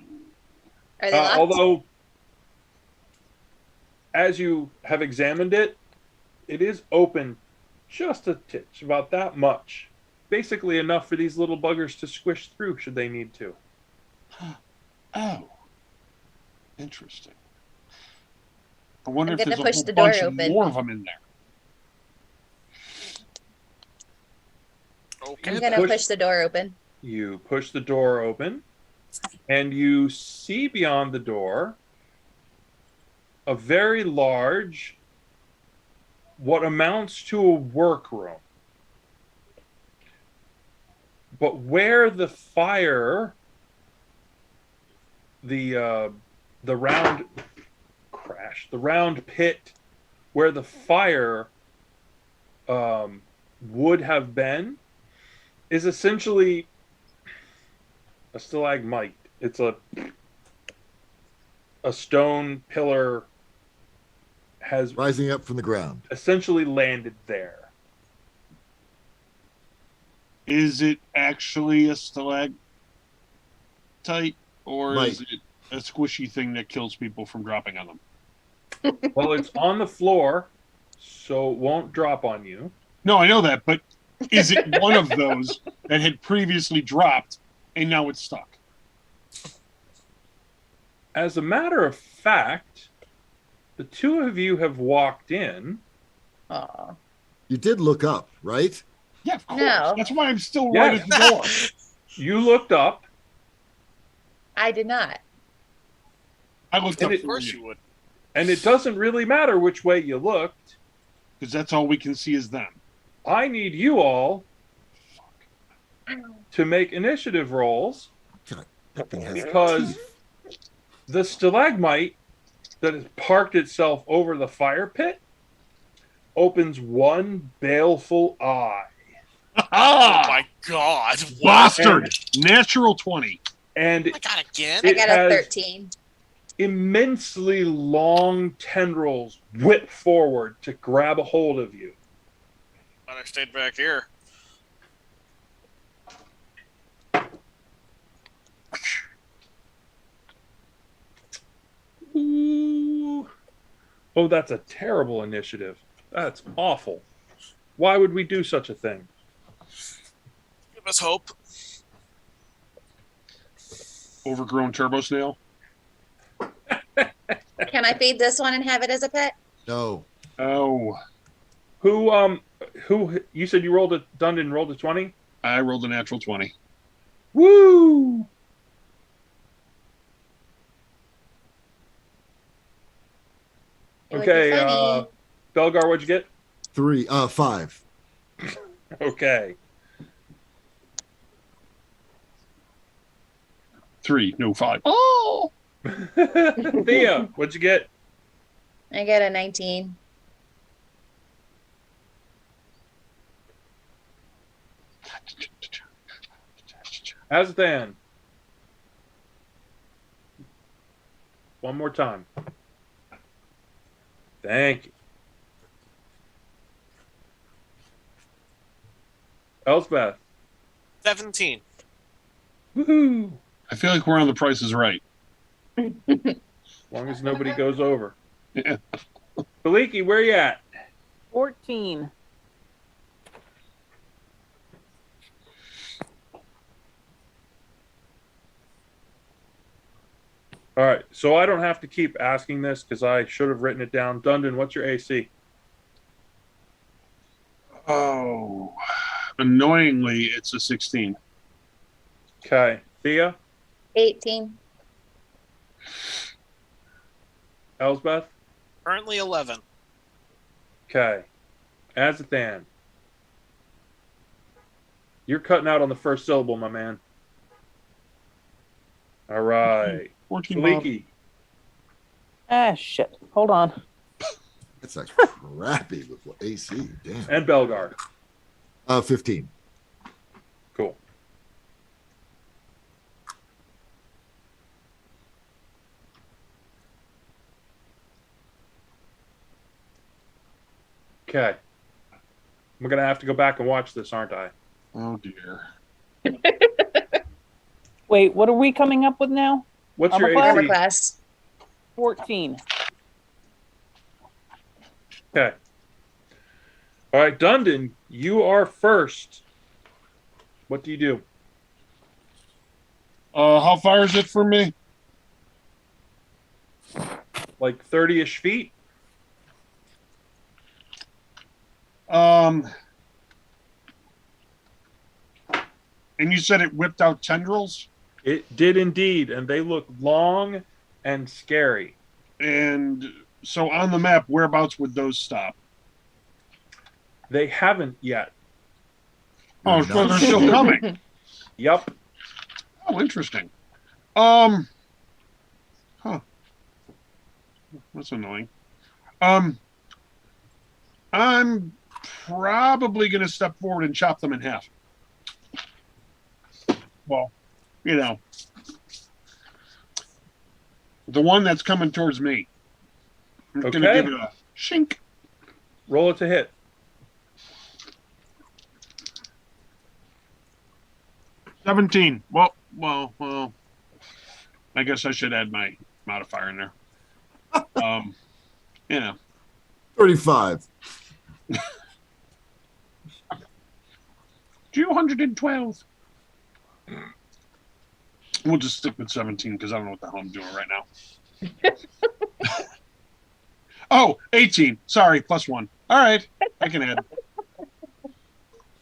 Are they locked? Although, as you have examined it, it is open just a titch, about that much. Basically enough for these little buggers to squish through should they need to. Oh. Interesting. I wonder I'm if there's gonna a push whole the door bunch open. more of them in there. Okay. I'm gonna push the door open. You push the door open, and you see beyond the door a very large, what amounts to a workroom. But where the fire, the round pit, where the fire would have been, is essentially a stalagmite. It's a stone pillar has Rising up from the ground. essentially landed there. Is it actually a stalactite, or Right. is it a squishy thing that kills people from dropping on them? Well, it's on the floor, so it won't drop on you. No, I know that, but is it one of those that had previously dropped and now it's stuck? As a matter of fact, the two of you have walked in. Aw. You did look up, right? Yeah, of course. No. That's why I'm still Yeah. right at the door. You looked up, I did not. I looked And up it- Of course you would. and it doesn't really matter which way you looked. because that's all we can see is them. I need you all to make initiative rolls That thing has because teeth. the stalagmite that has parked itself over the fire pit opens one baleful eye. Oh Ah, my god. What? bastard! Natural 20. And Oh my god, again? I It got a has- 13. immensely long tendrils whip forward to grab a hold of you. But I stayed back here. Ooh. Oh, that's a terrible initiative. That's awful. Why would we do such a thing? Give us hope. Overgrown turbo snail. Can I feed this one and have it as a pet? No. Oh, Who you said you rolled a Dundon rolled a 20? I rolled a natural 20. Woo! It would be Okay, funny. Belgar, what'd you get? 5. Okay. 3, no 5. Oh! Thea, what'd you get? I got a 19. Azathan. One more time. Thank you. Elsbeth. 17. Woohoo! I feel like we're on The Price is Right. As long as nobody goes over. Yeah. Baliki, where you at? 14. All right, so I don't have to keep asking this because I should have written it down. Dundon, what's your AC? Oh. Annoyingly, it's a 16. Okay. Thea? 18. Elsbeth? Currently 11. Okay. Azathan. You're cutting out on the first syllable, my man. All right. 14 Bob. Baliki. Ah, shit. Hold on. That's like crappy with AC. Damn. And Belgar. 15. Cool. Okay. I'm going to have to go back and watch this, aren't I? Oh, dear. Wait, what are we coming up with now? What's Armor your class? Armor AC? class. 14. Okay. All right, Dundon, you are first. What do you do? How far is it from me? Like 30-ish feet? And you said it whipped out tendrils? It did indeed, and they look long and scary. And So on the map, whereabouts would those stop? They haven't yet. Oh, so they're still coming. Yep. Oh, interesting. That's annoying. I'm probably going to step forward and chop them in half. Well, you know, the one that's coming towards me. I'm going to Okay. give it a shink. Roll it to hit. 17. Well. I guess I should add my modifier in there. You know. 35. 212. We'll just stick with 17 because I don't know what the hell I'm doing right now. Oh, 18. Sorry, +1. All right, I can add.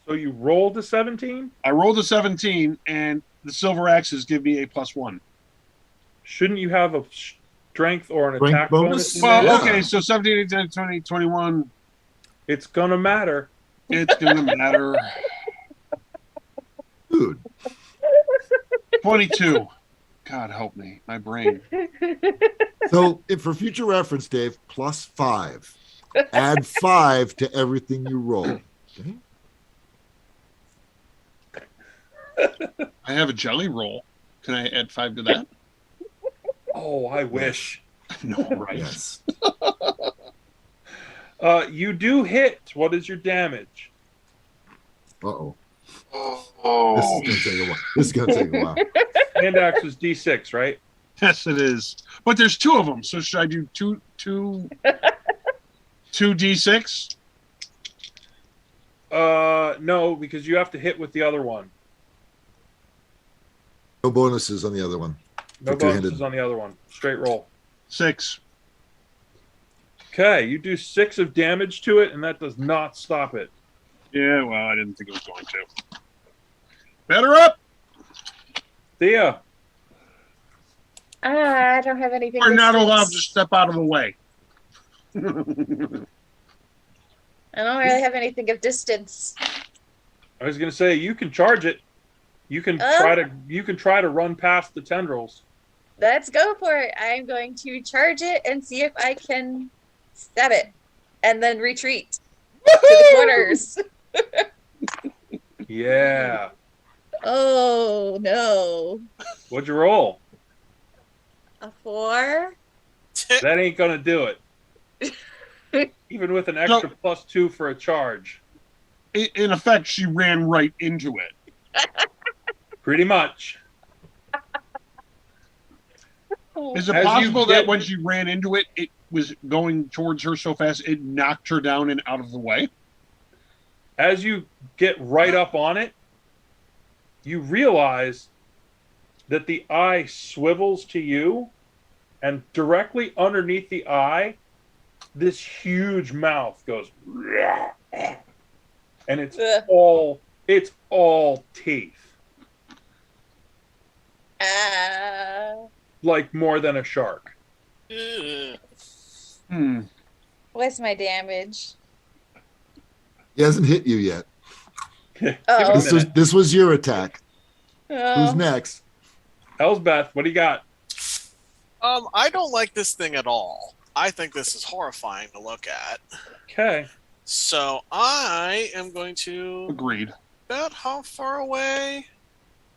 So you rolled a 17? I rolled a 17, and the silver axes give me a +1. Shouldn't you have a strength or an Strength attack bonus? bonus in Well, there? Yeah. okay, so 17, 18, 20, 21. It's going to matter. It's going to matter. Dude. 22. God help me, my brain. So, if for future reference, Dave, +5. Add 5 to everything you roll. Okay? I have a jelly roll. Can I add 5 to that? Oh, I wish. No, right. Yes. You do hit. What is your damage? Uh-oh. Oh, This is going to take a while. Hand axe was D6, right? yes, it is. But there's 2 of them, so should I do two D6? No, because you have to hit with the other one. No bonuses on the other one. No For two-handed. bonuses on the other one. Straight roll. 6. Okay, you do 6 of damage to it, and that does not stop it. Yeah, well, I didn't think it was going to. Better up! Thea, I don't have anything. We're not distance. allowed to step out of the way. I don't really have anything of distance. I was going to say you can charge it. You can try to run past the tendrils. Let's go for it. I'm going to charge it and see if I can stab it and then retreat to the corners. Yeah. Oh, no. What'd you roll? A 4? That ain't going to do it. Even with an extra +2 for a charge. In effect, she ran right into it. Pretty much. Is it As you possible get- that when she ran into it, it was going towards her so fast it knocked her down and out of the way? As you get right up on it, you realize that the eye swivels to you, and directly underneath the eye, this huge mouth goes, and it's all teeth, like more than a shark. Ugh. What's my damage? He hasn't hit you yet. Oh. This was your attack. Who's Oh. next? Elsbeth, what do you got? I don't like this thing at all. I think this is horrifying to look at. Okay. So I am going to. Agreed. About how far away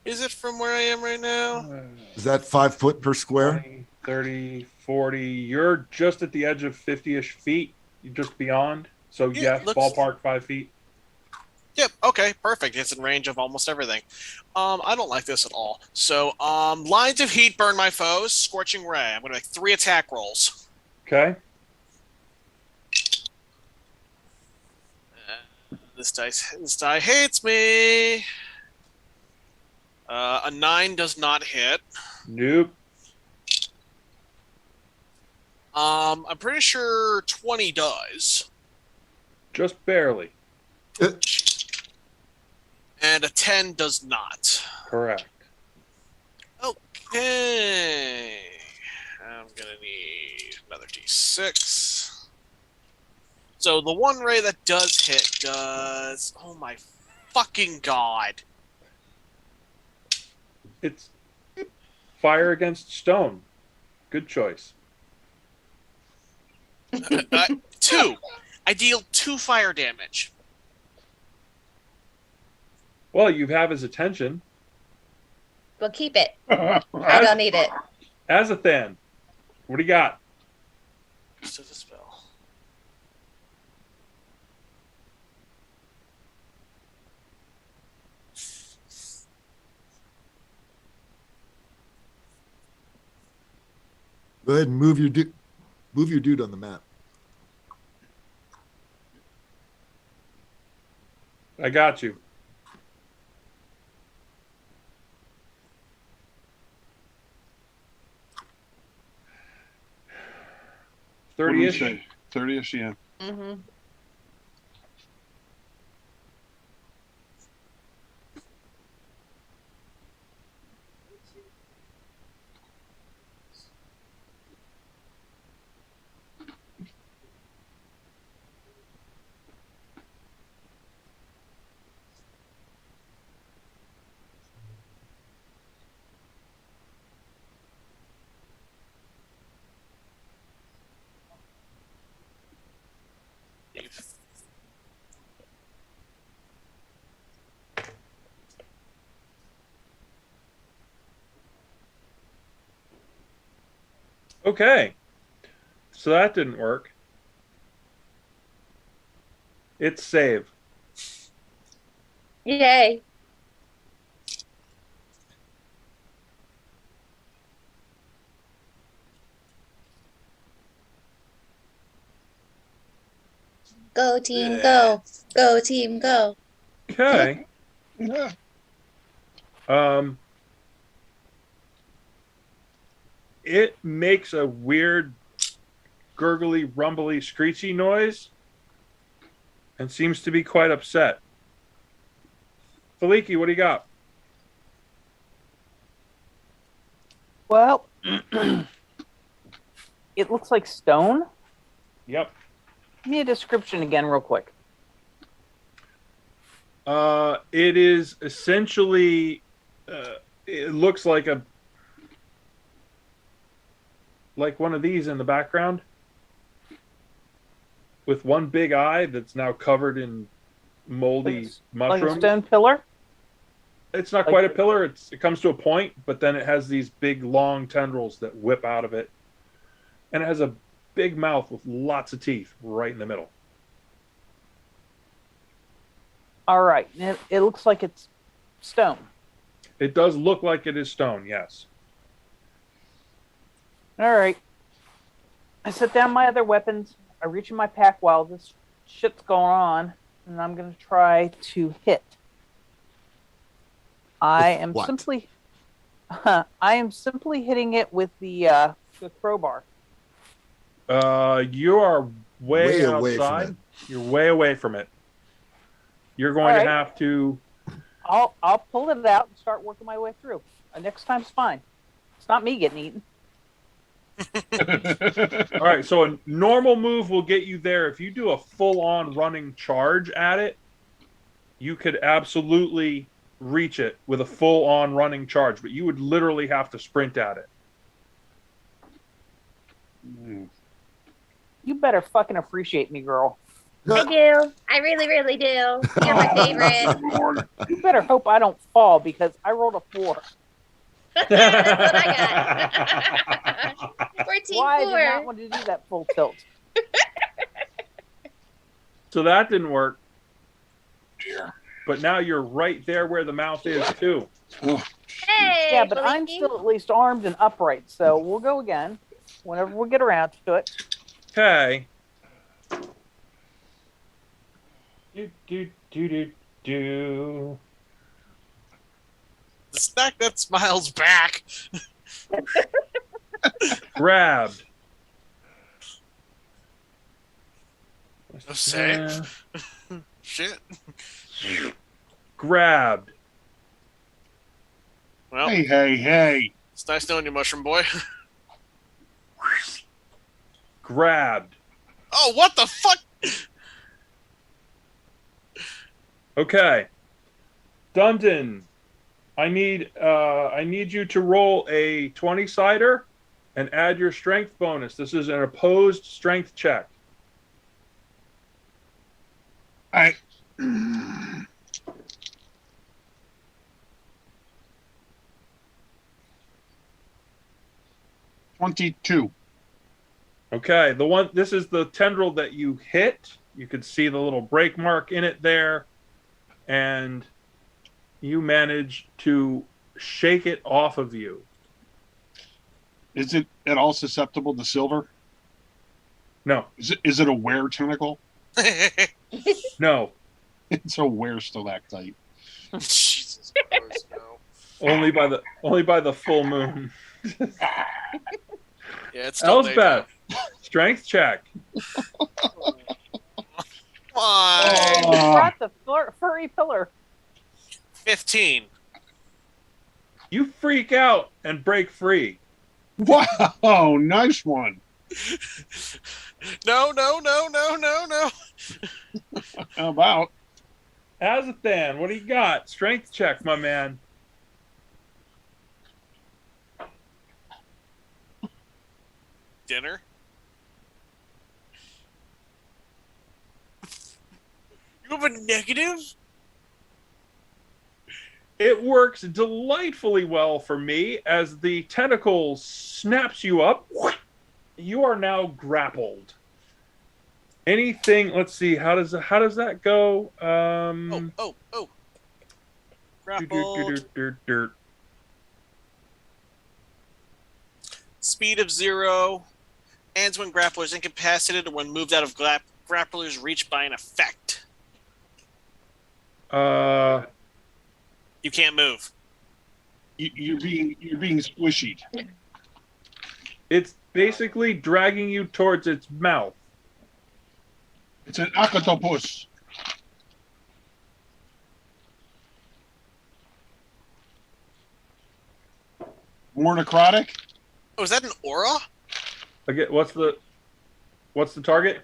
is it from where I am right now? Is that 5 foot per square? 20, 30, 40. You're just at the edge of 50-ish feet. You're just beyond. So, Yeah, yes, looks- ballpark 5 feet. Yep. Okay. Perfect. It's in range of almost everything. I don't like this at all. So, lines of heat burn my foes. Scorching ray. I'm going to make 3 attack rolls. Okay. This die hates me. A 9 does not hit. Nope. I'm pretty sure 20 does. Just barely. And a 10 does not. Correct. Okay. I'm gonna need Another D6. So the one ray that does hit does... Oh my fucking god. It's fire against stone. Good choice. 2. I deal 2 fire damage. Well, you have his attention. We'll keep it. I don't need it. Azathan, what do you got? Just as a spell. Go ahead and move your dude on the map. I got you. What do we 30-ish. say? 30-ish, yeah. Mm-hmm. Okay. So that didn't work. It's save. Yay. Go team, go. Go team, go. Okay. Yeah. It makes a weird gurgly, rumbly, screechy noise and seems to be quite upset. Faliki, what do you got? Well, it looks like stone. Yep. Give me a description again, real quick. It is essentially, it looks like one of these in the background with one big eye that's now covered in moldy Like a mushrooms. stone pillar? It's not quite a pillar. It comes to a point, but then it has these big, long tendrils that whip out of it. And it has a big mouth with lots of teeth right in the middle. All right. It looks like it's stone. It does look like it is stone, yes. All right. I set down my other weapons. I reach in my pack while this shit's going on, and I'm going to try to hit. I am what? simply hitting it with the crowbar. You are way away from outside. it. You're way away from it. You're going All to right. have to. I'll pull it out and start working my way through. Next time's fine. It's not me getting eaten. All right, so a normal move will get you there. If you do a full-on running charge at it, you could absolutely reach it with a full-on running charge, but you would literally have to sprint at it. You better fucking appreciate me, girl. I do. I really, really do. You're my favorite. You better hope I don't fall because I rolled a 4. That's what I got. 14 Why I 4. did not want to do that full tilt. So that didn't work. But now you're right there where the mouth is, too. Hey, Yeah, but I'm Blakey. still at least armed and upright, so we'll go again whenever we get around to it. Okay. Do. The snack that smiles back. Grabbed. Oh, say. Shit. Grabbed. Well, Hey. it's nice knowing you, Mushroom Boy. grabbed. Oh, what the fuck? Okay. Dundon, I need you to roll a 20-sider and add your strength bonus. This is an opposed strength check. I 22. Okay, this is the tendril that you hit. You could see the little break mark in it there, and you manage to shake it off of you. Is it at all susceptible to silver? No. Is it a were tentacle? No. It's a were stalactite. Jesus Christ, no. Only by the full moon. Yeah, it's still Elsbeth, strength check. Why? Hey, we brought the furry pillar. 15. You freak out and break free. Wow, nice one. No. How about? Azathan, what do you got? Strength check, my man. Dinner? You have a negative? It works delightfully well for me as the tentacle snaps you up. You are now grappled. Anything? Let's see. How does that go? Oh. Grappled. Speed of 0. Ends when grappler is incapacitated or when moved out of grappler's reach by an effect. You can't move. You're being squishy. It's basically dragging you towards its mouth. It's an octopus. More necrotic? Oh, is that an aura? Okay, what's the target?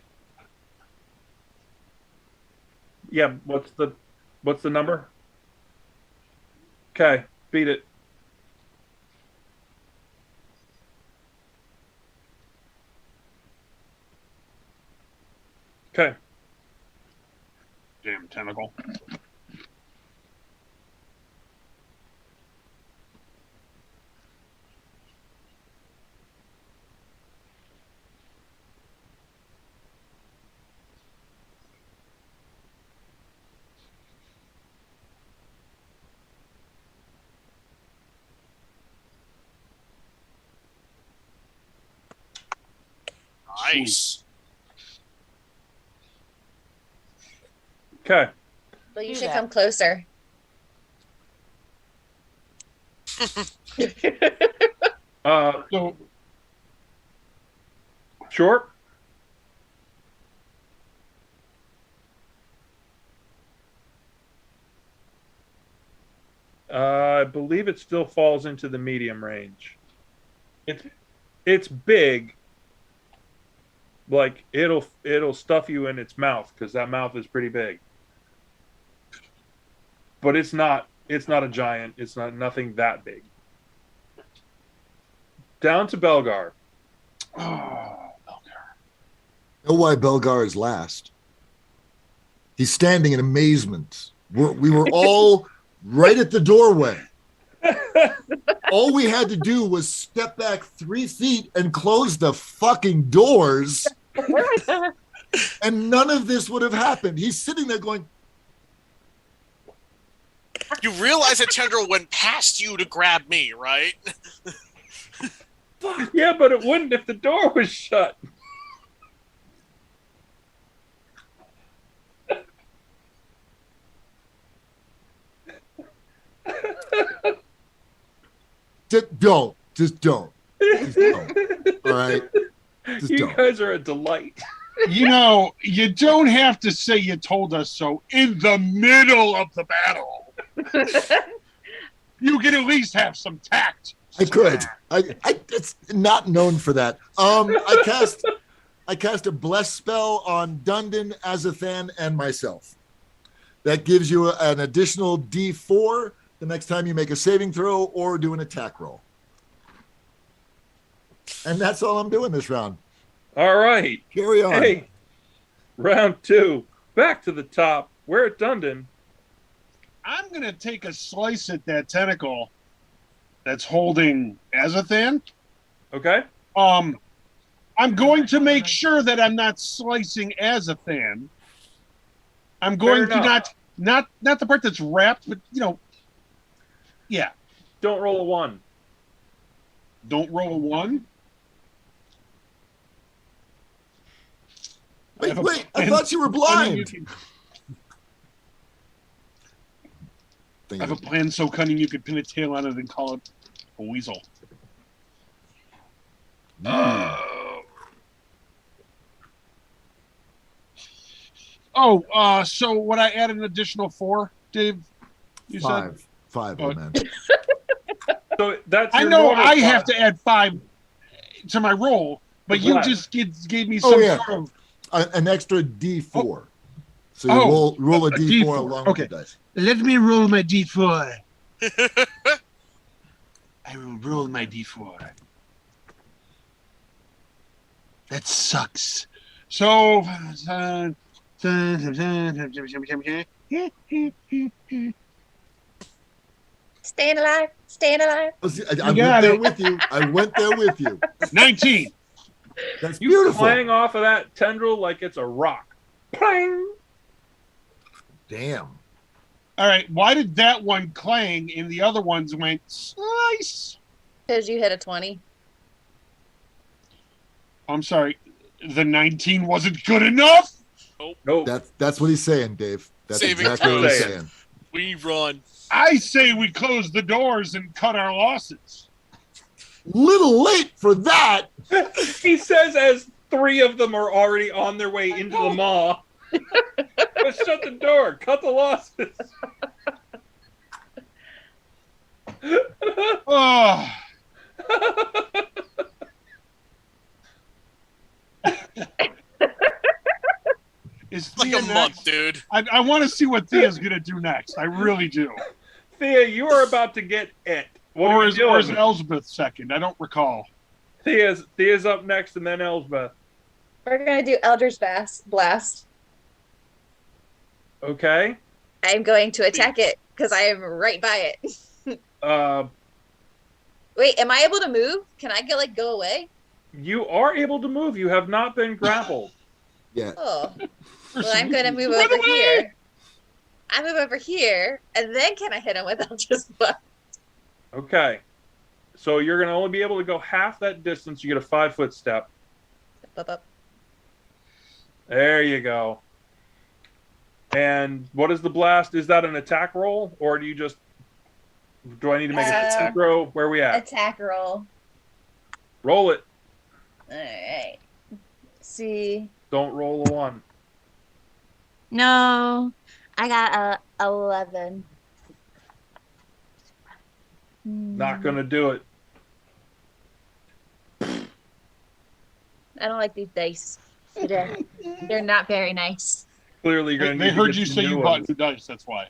Yeah, what's the number? Okay, beat it. Okay. Damn tentacle. Nice. Okay. Well, you Do should that. come closer. So Sure. I believe it still falls into the medium range. It's big. Like it'll stuff you in its mouth because that mouth is pretty big. But it's not a giant. It's not nothing that big. Down to Belgar. Know why Belgar is last? He's standing in amazement. We were all right at the doorway. All we had to do was step back 3 feet and close the fucking doors, and none of this would have happened. He's sitting there going, You realize that tendril went past you to grab me, right? Yeah, but it wouldn't if the door was shut. Just don't. Just don't. All right? Just You don't. guys are a delight. you know, you don't have to say you told us so in the middle of the battle. You can at least have some tact. I could. I it's not known for that. I I cast a bless spell on Dundon, Azathan, and myself. That gives you an additional D4 the next time you make a saving throw or do an attack roll. And that's all I'm doing this round. All right. Carry on. Hey, round 2. Back to the top. We're at Dundon. I'm going to take a slice at that tentacle that's holding Azathan. Okay. I'm going to make sure that I'm not slicing Azathan. I'm going to not the part that's wrapped, but yeah. Don't roll a 1. Don't roll a 1. Wait! I thought you were blind. I have a plan so cunning you could pin a tail on it and call it a weasel. So would I add an additional 4, Dave? You said 5, man. So that's I your know normal I 5. have to add 5 to my roll, but you just gave me some sort of an extra D4. So you roll a D4 along with the dice. Let me roll my D4. I will roll my D4. That sucks. So, Staying alive. I went there with you. 19. That's You beautiful. clang off of that tendril like it's a rock. Clang! Damn. All right. Why did that one clang and the other ones went slice? Because you hit a 20. I'm sorry. The 19 wasn't good enough? Nope. That's what he's saying, Dave. That's Saving exactly what he's throws. saying. We run. I say we close the doors and cut our losses. Little late for that. He says as 3 of them are already on their way into the maw. Let's shut the door. Cut the losses. Oh. Is Like Thea a month, dude. I want to see what Thea's going to do next. I really do. Thea, you are about to get it. What are you doing? Or is Elsbeth second? I don't recall. Thea's up next and then Elsbeth. We're going to do Eldritch Blast. Okay. I'm going to attack it because I am right by it. Wait, am I able to move? Can I go away? You are able to move. You have not been grappled. Yeah. Oh. Well, I'm going to move over here. I move over here, and then can I hit him with Eldritch Blast? Okay. So you're going to only be able to go half that distance. You get a 5-foot step. Up. There you go. And what is the blast? Is that an attack roll, or do I need to make an attack roll? Where are we at? Attack roll. Roll it. All right. Let's see. Don't roll a 1. No, I got 11. Not going to do it. I don't like these dice. They're not very nice. Clearly, you're going to They need heard to get you some say new you ones. bought new dice. That's why.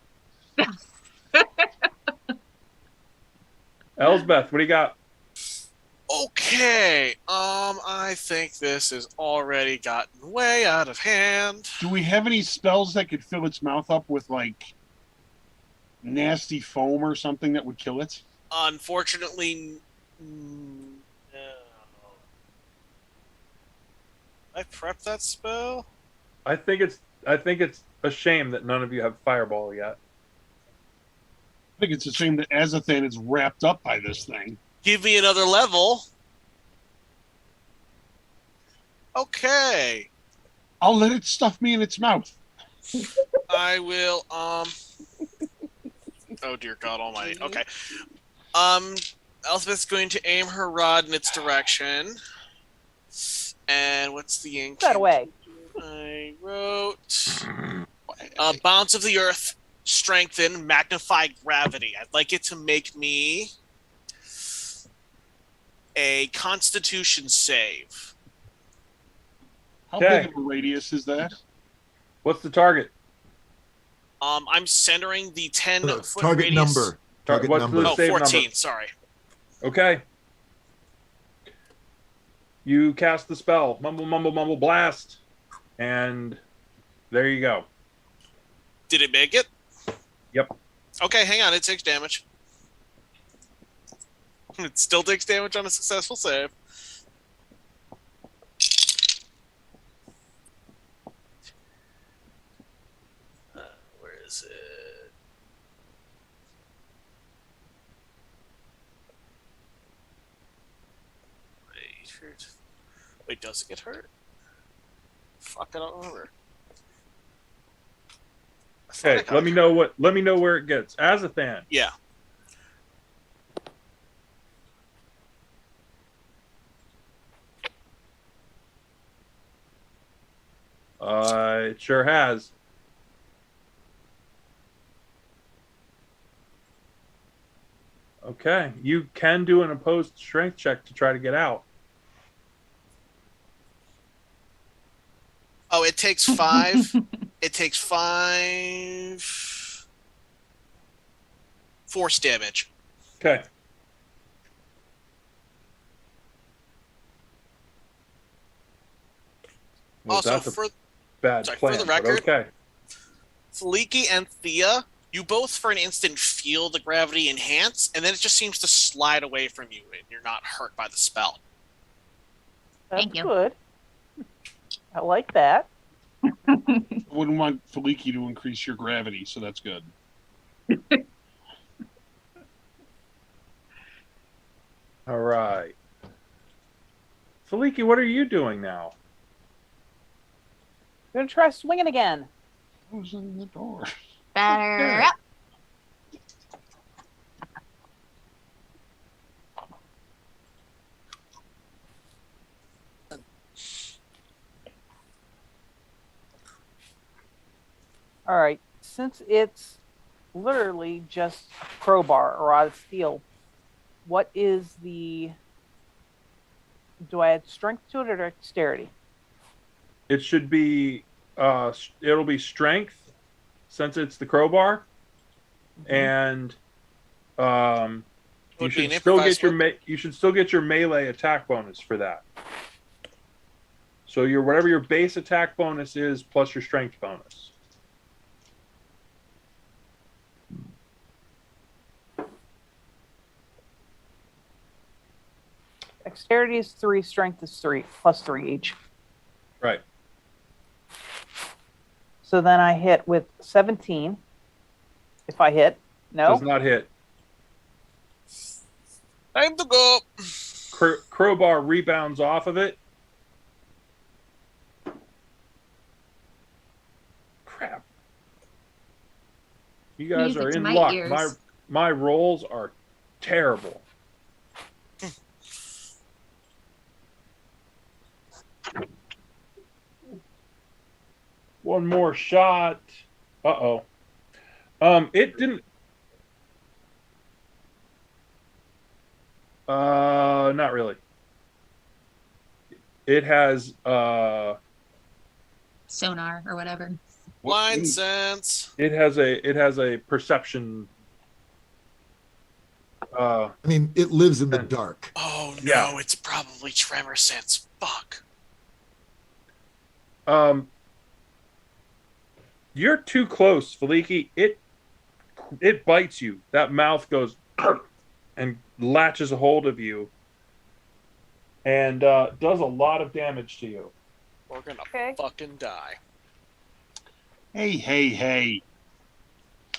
Elsbeth, what do you got? Okay. I think this has already gotten way out of hand. Do we have any spells that could fill its mouth up with nasty foam or something that would kill it? Unfortunately, no. I prepped that spell. I think it's a shame that none of you have Fireball yet. I think it's a shame that Azathan is wrapped up by this thing. Give me another level. Okay. I'll let it stuff me in its mouth. I will, oh dear God almighty. Okay. Elspeth's going to aim her rod in its direction. And what's the ink? That away. I wrote bounce of the earth, strengthen, magnify gravity. I'd like it to make me a Constitution save. How Okay. big of a radius is that? What's the target? I'm centering the 10-foot Target radius. number. Target What's number. the Oh, save 14. number? Sorry. Okay. You cast the spell. Mumble, mumble, mumble, blast. And there you go. Did it make it? Yep. Okay, hang on. It takes damage. It still takes damage on a successful save. Where is it? Wait, does it get hurt? Fuck, I don't remember. Okay, let me know where it gets. Azathan. Yeah. It sure has. Okay, you can do an opposed strength check to try to get out. Oh, it takes 5. It takes 5 force damage. Okay. Well, Also, that's a for bad sorry, plan, for the but record, okay. Feliki and Thea, you both for an instant feel the gravity enhance, and then it just seems to slide away from you, and you're not hurt by the spell. That's Thank you. good. I like that. I wouldn't want Feliki to increase your gravity, so that's good. All right. Feliki, what are you doing now? I'm gonna try swinging again. Who's in the door? Batter up. All right. Since it's literally just a crowbar or rod of steel, what is the? Do I add strength to it or dexterity? It should be it'll be strength since it's the crowbar, and you Would be should an still get improvised you should still get your melee attack bonus for that. So your whatever your base attack bonus is plus your strength bonus. Dexterity is 3, strength is 3, plus 3 each. Right. So then I hit with 17. If I hit, no. Does not hit. Time to go. Crowbar rebounds off of it. Crap. You guys Music are to in my luck. ears. My rolls are terrible. One more shot. Uh-oh. It didn't. Not really. It has Sonar or whatever. Line sense. it has a perception. I mean, it lives in the dark. Oh no, Yeah. it's probably tremor sense. Fuck. You're too close, Feliki. It bites you. That mouth goes and latches a hold of you, and does a lot of damage to you. We're gonna Okay. fucking die. Hey.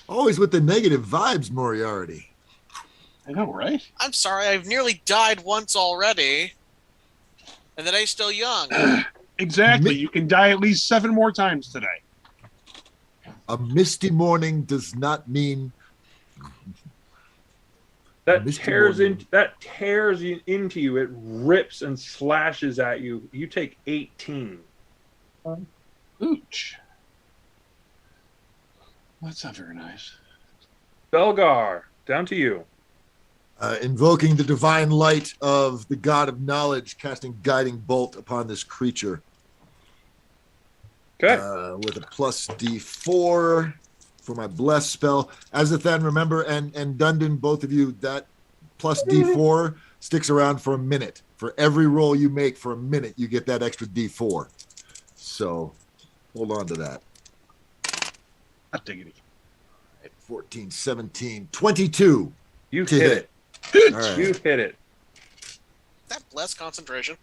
Always with the negative vibes, Moriarty. I know, right? I'm sorry, I've nearly died once already. And then I'm still young. Exactly. You can die at least 7 more times today. A misty morning does not mean That Mr. tears into you. It rips and slashes at you. You take 18. Ooch. That's not very nice. Belgar, down to you. invoking the divine light of the god of knowledge, casting guiding bolt upon this creature. Okay. With a plus D4 for my bless spell. Azathan, remember, and Dundon, both of you, that plus D4 sticks around for a minute. For every roll you make for a minute, you get that extra D4. So hold on to that. Hot diggity. 14, 17, 22. You to hit it. All right. You hit it. That bless concentration.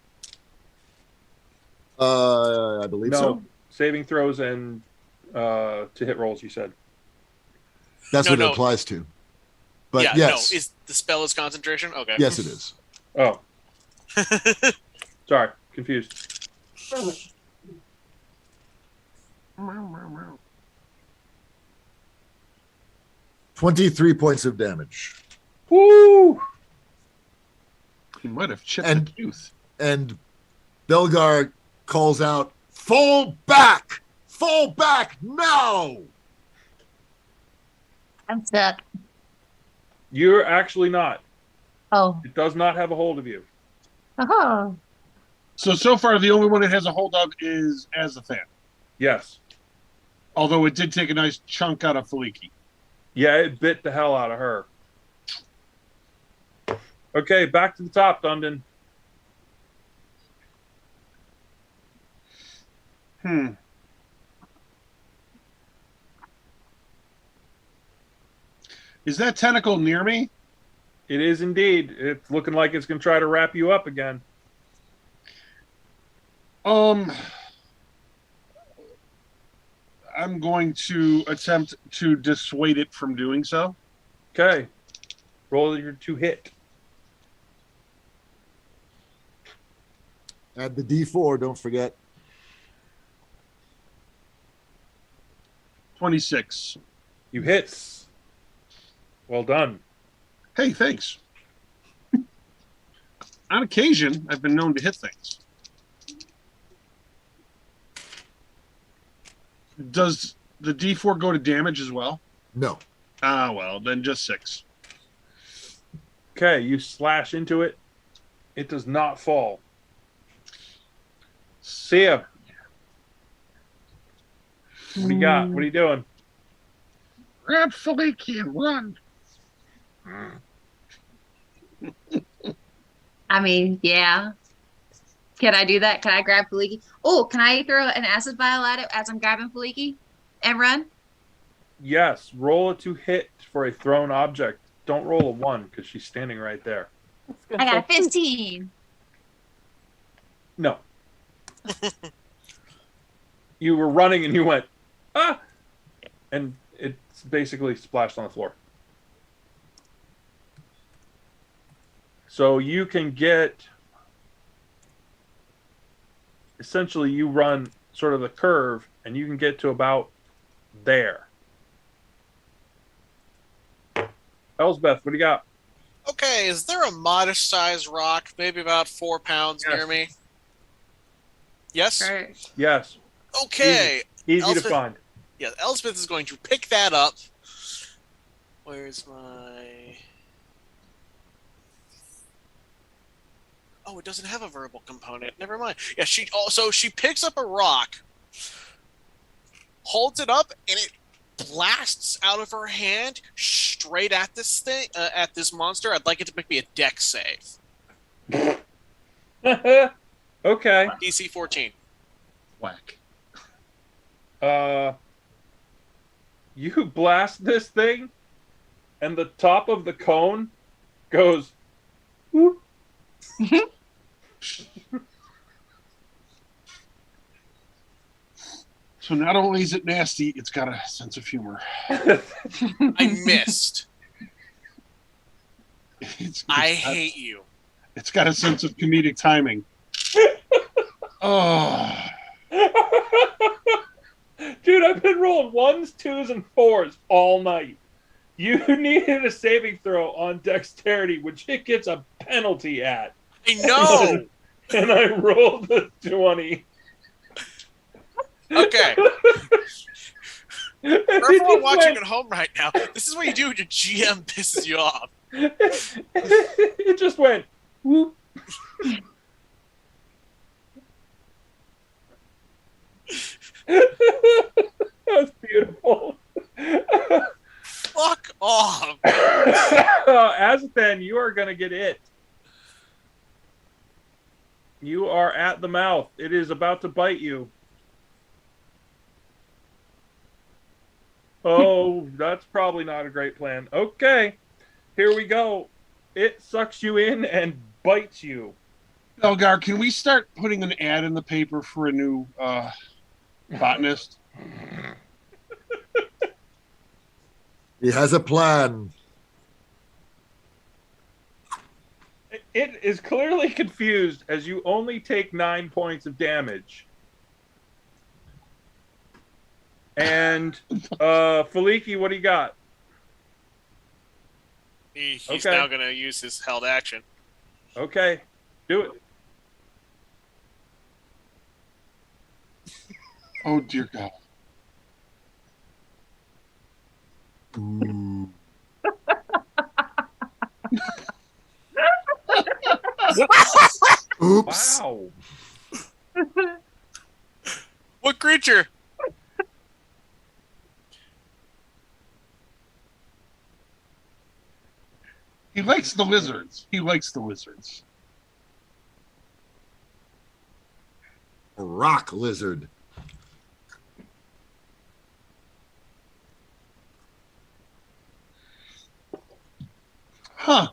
I believe No, so. saving throws and to hit rolls, you said. That's what it No. applies to. But yeah, yes. no. Is the spell is concentration? Okay. Yes, it is. Oh. Sorry, confused. 23 points of damage. Woo! He might have chipped And- the tooth. And Belgar calls out, "Fall back! Fall back now!" I'm stuck. You're actually not. Oh. It does not have a hold of you. Oh. So far, the only one it has a hold of is Azathan. Yes. Although it did take a nice chunk out of Faliki. Yeah, it bit the hell out of her. Okay, back to the top, Dundon. Is that tentacle near me? It is indeed. It's looking like it's going to try to wrap you up again. I'm going to attempt to dissuade it from doing so. Okay. Roll your to hit. Add the D4, don't forget. 26. You hit. Well done. Hey, thanks. On occasion, I've been known to hit things. Does the D4 go to damage as well? No. Ah, well, then just 6. Okay, you slash into it. It does not fall. See ya. What do you got? What are you doing? Grab Faliki and run. I mean, yeah. Can I do that? Can I grab Faliki? Oh, can I throw an acid vial at it as I'm grabbing Faliki and run? Yes, roll a to hit for a thrown object. Don't roll a 1 because she's standing right there. I got a 15. No. You were running and you went, ah! And it's basically splashed on the floor. So you can get, essentially you run sort of the curve and you can get to about there. Elsbeth, what do you got? Okay, is there a modest-sized rock, maybe about 4 pounds, Yes. near me? Yes? Sure. Yes, Okay. easy to Elspeth- find. Yeah, Elspeth is going to pick that up. Where's my... Oh, it doesn't have a verbal component. Never mind. Yeah, she picks up a rock, holds it up, and it blasts out of her hand straight at this thing, at this monster. I'd like it to make me a dex save. Okay. DC 14. Whack. You blast this thing, and the top of the cone goes whoop. So not only is it nasty, it's got a sense of humor. I missed. I got- hate you. It's got a sense of comedic timing. Oh, Dude, I've been rolling 1s, 2s, and 4s all night. You needed a saving throw on dexterity, which it gets a penalty at. I know. And I rolled a 20. Okay. And For it everyone just watching went- at home right now, this is what you do when your GM pisses you off. it just went whoop. then you are going to get it. You are at the mouth. It is about to bite you. Oh, that's probably not a great plan. Okay, here we go. It sucks you in and bites you. Elgar, can we start putting an ad in the paper for a new botanist? He has a plan. It is clearly confused as you only take 9 points of damage. And Faliki, what do you got? He's Okay. now going to use his held action. Okay, do it. Oh, dear God. Ooh. Oops. Wow. What creature? He likes the lizards. He likes the lizards. A rock lizard. Huh.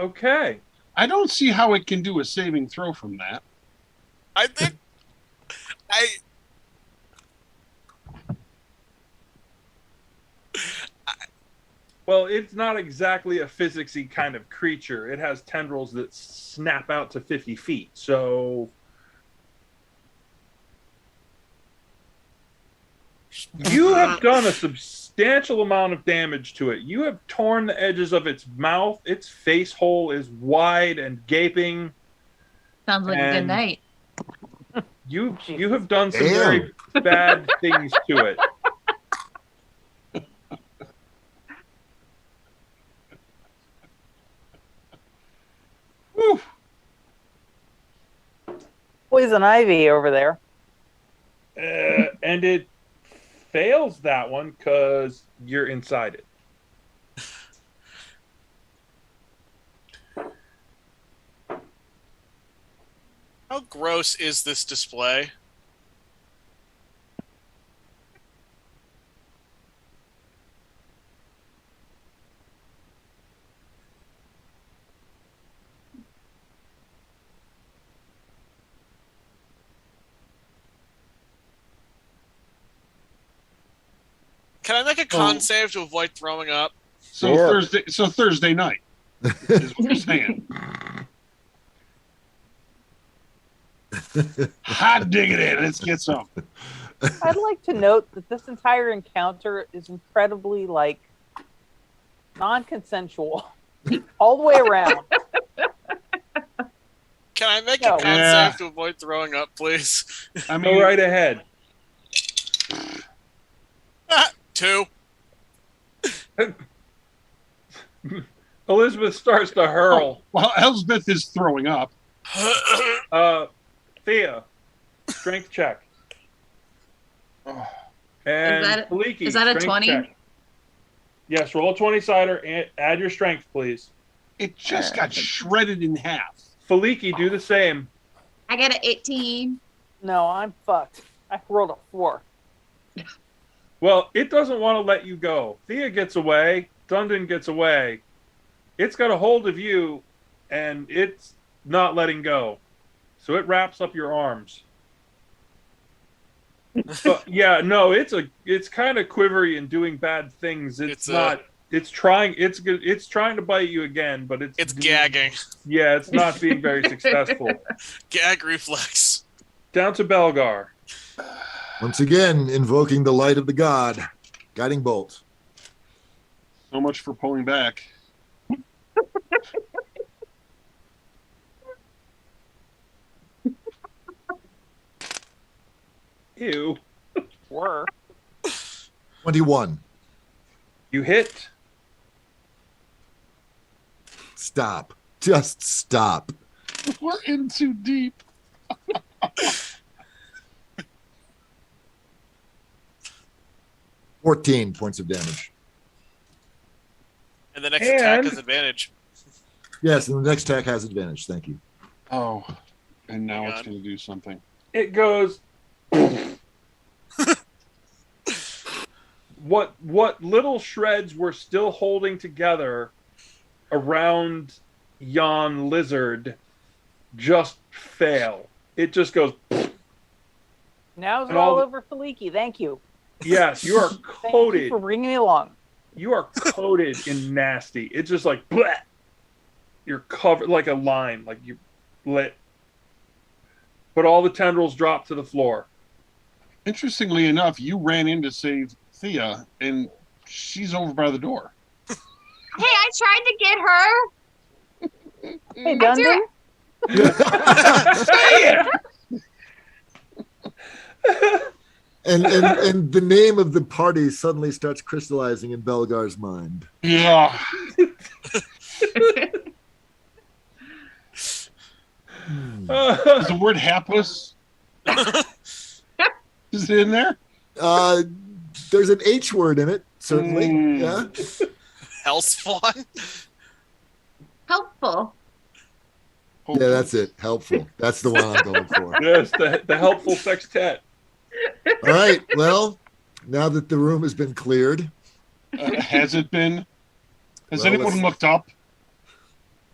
Okay. I don't see how it can do a saving throw from that. I think... Well, it's not exactly a physicsy kind of creature. It has tendrils that snap out to 50 feet. So you have done a substantial amount of damage to it. You have torn the edges of its mouth. Its face hole is wide and gaping. Sounds like a good And- night. You have done some Damn. very bad things to it. Whew. Poison ivy over there. And it fails that one because you're inside it. How gross is this display? Can I make a con save to avoid throwing up? So Sure. Thursday night is what you're saying. Hot diggity, let's get some. I'd like to note that this entire encounter is incredibly non-consensual all the way around. Can I make No. a con Yeah. save to avoid throwing up, please? I mean, Go right ahead. 2. Elizabeth starts to hurl. well, Elsbeth is throwing up. Thea, strength check. Oh, And that- Faliki, is that a strength 20? check. Yes, roll a 20-sider and add your strength, please. it just got shredded in half. Faliki, do the same. I got an 18. No, I'm fucked. I rolled a 4. Well, it doesn't want to let you go. Thea gets away. Dundon gets away. It's got a hold of you, and it's not letting go. So it wraps up your arms. But, yeah, no, it's kind of quivery and doing bad things. It's not. It's trying. It's trying to bite you again, but It's gagging. Yeah, it's not being very successful. Gag reflex. Down to Belgar. Once again, invoking the light of the god. Guiding bolt. So much for pulling back. Ew. Were. 21. You hit. Stop. Just stop. We're in too deep. 14 points of damage. And the next attack has advantage. Yes, and the next attack has advantage. Thank you. Oh, and now Hang it's on. going to do something. It goes. What little shreds were still holding together around yon lizard just fail. It just goes. Now it's And all all the- over Faliki. Thank you. Yes, you are Thank you coated. for bringing me along. You are coated in nasty. It's just like bleh. You're covered like a lime, like you lit. But all the tendrils drop to the floor. Interestingly enough, you ran in to save Thea, and she's over by the door. Hey, I tried to get her. Hey, Dundon. And the name of the party suddenly starts crystallizing in Belgar's mind. Yeah. Is the word hapless? Is it in there? There's an H word in it, certainly. Mm. Yeah. Hellspawn? Helpful. Yeah, that's it. Helpful. That's the one I'm going for. Yes, the helpful sextet. All right. Well, now that the room has been cleared, Has it been? Has Well, anyone let's- looked up?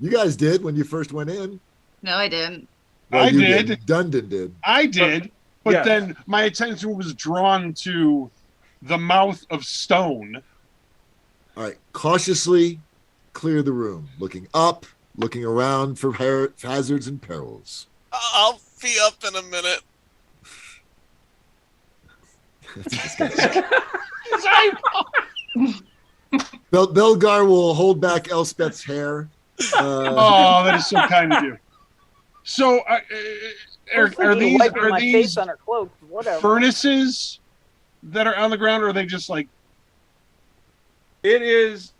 you guys did when you first went in. No, I didn't. I you did. didn't. Dundon did. I did, but Yeah. then my attention was drawn to the mouth of stone. All right. Cautiously clear the room, looking up, looking around for hazards and perils. I'll be up in a minute. Belgar will hold back Elspeth's hair. Oh, that is so kind of you. So, are these wiping my face these on her cloak? Whatever. furnaces that are on the ground, or are they just like It is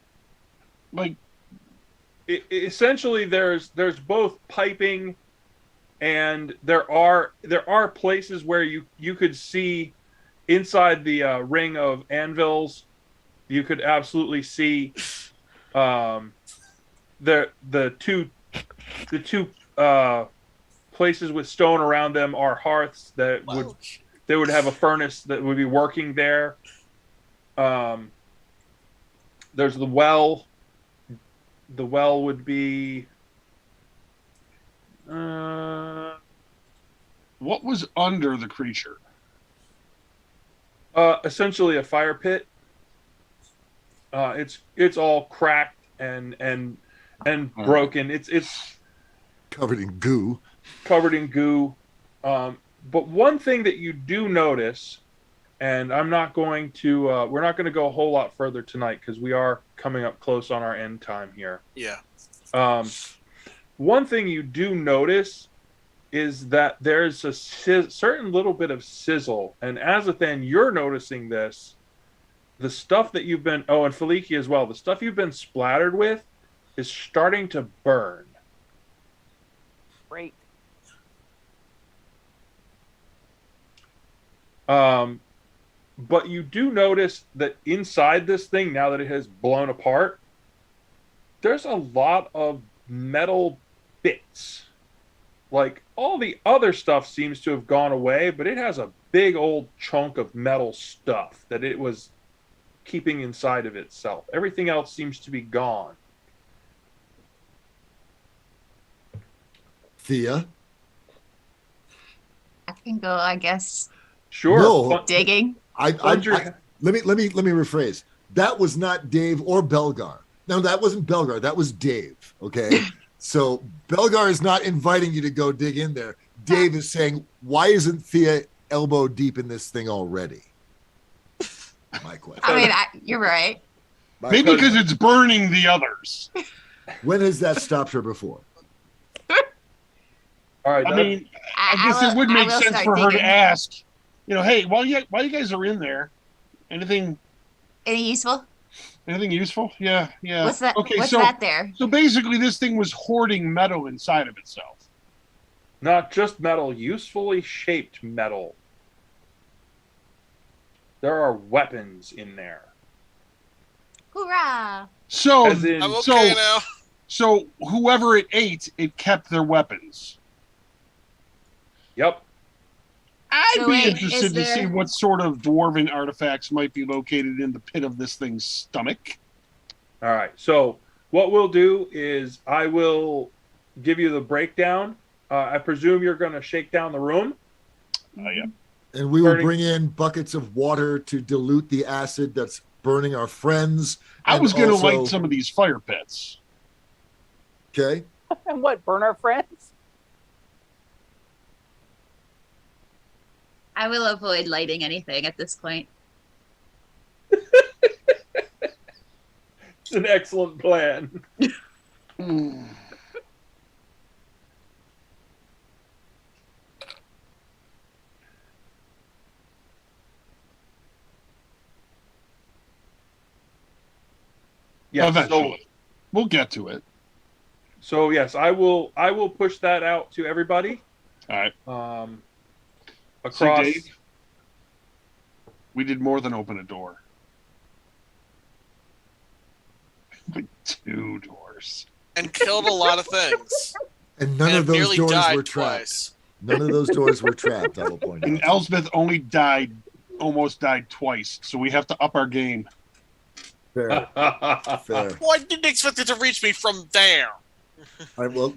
like? essentially there's both piping, and there are places where you could see inside the ring of anvils. You could absolutely see the two places with stone around them are hearths that would have a furnace that would be working there. There's the well. The well would be What was under the creature? essentially a fire pit. It's all cracked and broken. It's Covered in goo. covered in goo. But one thing that you do notice, and I'm not going to, we're not going to go a whole lot further tonight because we are coming up close on our end time here. Yeah. One thing you do notice is that there's a certain little bit of sizzle, and Azathan, you're noticing this. The stuff that you've been, and Faliki as well, the stuff you've been splattered with is starting to burn. Great. But you do notice that inside this thing, now that it has blown apart, there's a lot of metal bits. Like, all the other stuff seems to have gone away, but it has a big old chunk of metal stuff that it was keeping inside of itself. Everything else seems to be gone. Thea? I can go, I guess, Sure. No. digging. Let me rephrase. That was not Dave or Belgar. No, that wasn't Belgar. That was Dave. Okay. So Belgar is not inviting you to go dig in there. Dave is saying, why isn't Thea elbow deep in this thing already? My question. I mean, you're right. My Maybe question. because it's burning the others. When has that stopped her before? All right. I mean, I guess it would make sense for her to ask. You know, hey, while you guys are in there, anything Any useful? useful? Yeah. What's that? Okay, What's so that there? so basically, this thing was hoarding metal inside of itself. not just metal, usefully shaped metal. there are weapons in there. Hoorah! So, As in, I'm okay now. so whoever it ate, it kept their weapons. yep. I'd So be wait, interested is to see there- what sort of dwarven artifacts might be located in the pit of this thing's stomach. All right. So what we'll do is I will give you the breakdown. I presume you're going to shake down the room. Yeah. And we will Burning- bring in buckets of water to dilute the acid that's burning our friends. I and was going to also- light some of these fire pits. Okay. And what, burn our friends? I will avoid lighting anything at this point. It's an excellent plan. Yes. Eventually. We'll get to it. So yes, I will push that out to everybody. All right. Across. See, Dave, we did more than open a door. Like 2 doors. And killed a lot of things. And none and of those nearly doors died were trapped. twice. None of those doors were trapped, I will point And out. Elsbeth almost died twice, so we have to up our game. Fair. Fair. Well, I didn't expect it to reach me from there. All right, well,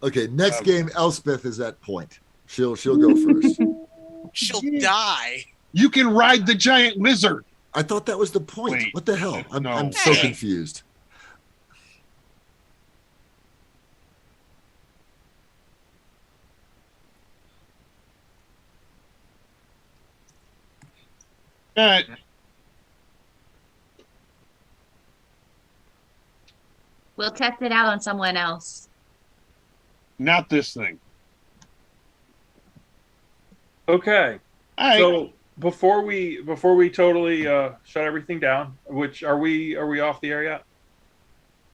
okay, next game, Elspeth is at point. She'll go first. She'll die. You can ride the giant lizard. I thought that was the point. Wait, what the hell? I'm no. so Hey. confused. All right. We'll test it out on someone else. Not this thing. Okay. All right. So before we totally shut everything down, which are we off the air yet?